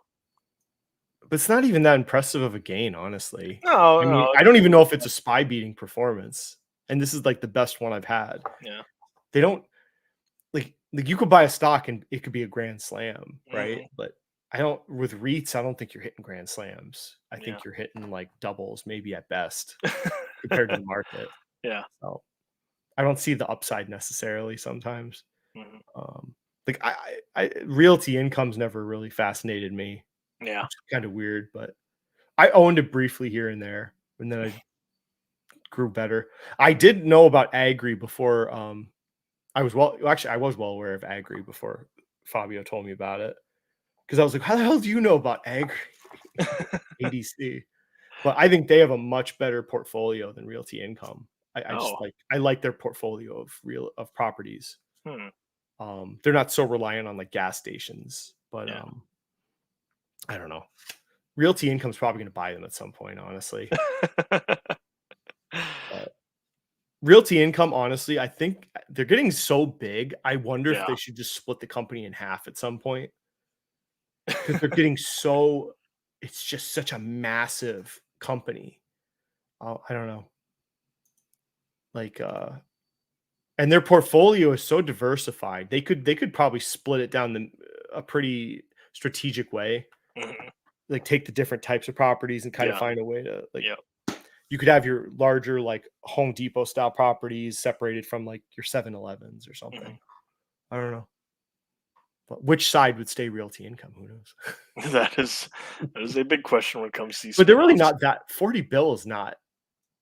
But it's not even that impressive of a gain, honestly. No, I mean, I don't even know if it's a SPY beating performance. And this is like the best one I've had. Yeah. They don't like you could buy a stock and it could be a grand slam, right? Mhm. But with REITs, I don't think you're hitting grand slams. I think you're hitting like doubles, maybe at best, compared to the market. Yeah. So I don't see the upside necessarily sometimes. Like I realty income's never really fascinated me. Yeah. It's kind of weird, but I owned it briefly here and there, and then I grew better. I did know about Agri before. I was well aware of Agri before Fabio told me about it, because I was like, how the hell do you know about Agri? ADC. But I think they have a much better portfolio than Realty Income. I like their portfolio of properties. They're not so reliant on like gas stations, but I don't know. Realty Income's probably going to buy them at some point, honestly. Realty Income, honestly, I think they're getting so big. I wonder if they should just split the company in half at some point, because they're getting so. It's just such a massive company. I don't know. Like, and their portfolio is so diversified. They could probably split it down a pretty strategic way. Like take the different types of properties and kind of find a way to like. You could have your larger like Home Depot style properties separated from like your 7-Elevens or something. I don't know. But which side would stay Realty Income? Who knows? That is a big question when it comes to these. But they're really not that. 40 bill is not.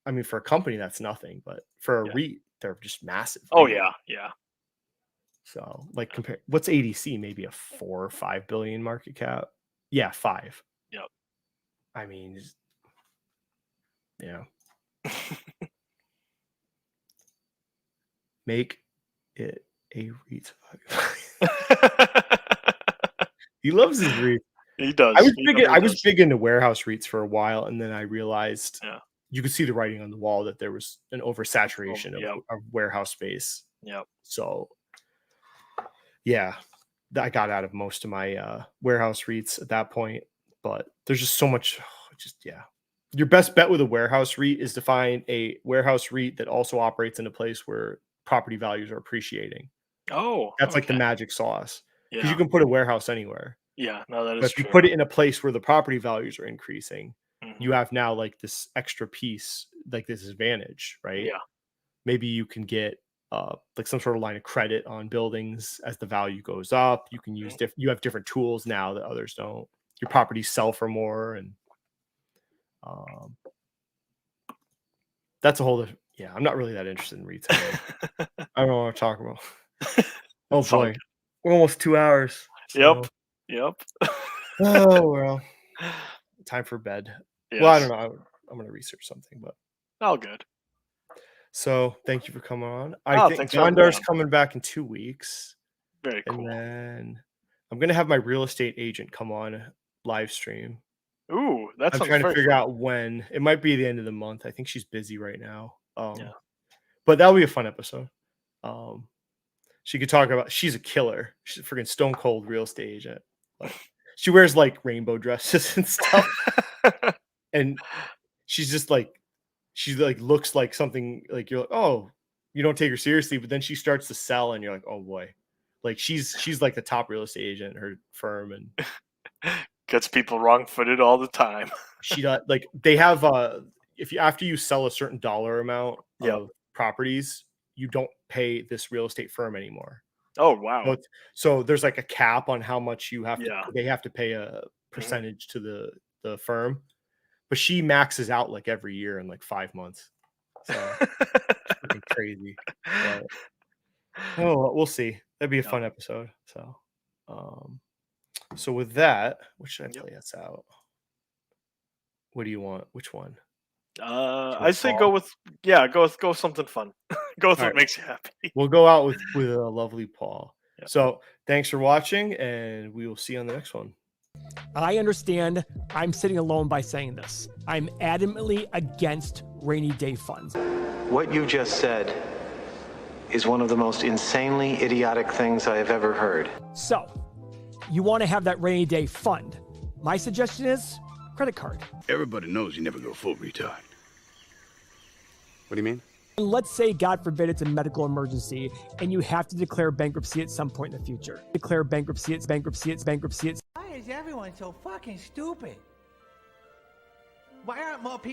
I mean, for a company, that's nothing. But for a REIT, they're just massive. Oh yeah. So like compare. What's ADC? Maybe a 4 or 5 billion market cap. Yeah, 5. Yep. I mean, yeah. Make it a REIT. He loves his REIT. He does. I was big into warehouse REITs for a while, and then I realized you could see the writing on the wall that there was an oversaturation of warehouse space. Yep. So yeah, I got out of most of my warehouse REITs at that point, but there's just so much. Your best bet with a warehouse REIT is to find a warehouse REIT that also operates in a place where property values are appreciating. Oh, that's like the magic sauce, because you Yeah. can put a warehouse anywhere. Yeah, no, that But is if you true. put it in a place where the property values are increasing, you have now like this extra piece, like this advantage, right? Yeah. Maybe you can get like some sort of line of credit on buildings as the value goes up. You can use you have different tools now that others don't. Your properties sell for more, and that's a whole. I'm not really that interested in retail. I don't know what I'm talking about. Oh It's all boy, good. we're almost 2 hours. Yep. so- Yep. Oh well, time for bed. Well, I don't Yes. know. I'm gonna research something, but All good. so thank you for coming on. Oh, I think thanks for having me Gondar's on. coming back in 2 weeks, Very and cool. then I'm gonna have my real estate agent come on live stream. Ooh, that I'm sounds trying to very figure fun. out when. It might be the end of the month. I think she's busy right now. Yeah. But that'll be a fun episode. She could talk about. She's a killer. She's a freaking stone cold real estate agent. Like, she wears like rainbow dresses and stuff, and she's just like, she like looks like something like you're like, oh, you don't take her seriously, but then she starts to sell, and you're like, oh boy, like she's like the top real estate agent in her firm, and Gets people wrong-footed all the time. she does like they have if you after you sell a certain dollar amount Yep. of properties, you don't pay this real estate firm anymore. Oh wow. So there's like a cap on how much you have Yeah. to. They have to pay a percentage to the firm, but she maxes out like every year in like 5 months. So it's freaking crazy. But, oh, we'll see. That'd be a fun episode. So with that, what should I play us out? What do you want? Which one? I say go with something fun. Go with All what right. makes you happy. We'll go out with a lovely Paul. So thanks for watching, and we will see you on the next one. I understand I'm sitting alone by saying this. I'm adamantly against rainy day funds. What you just said is one of the most insanely idiotic things I have ever heard. So, you want to have that rainy day fund. My suggestion is credit card. Everybody knows you never go full retard. What do you mean? And let's say, God forbid, it's a medical emergency and you have to declare bankruptcy at some point in the future. Declare bankruptcy, it's bankruptcy. Why is everyone so fucking stupid? Why aren't more people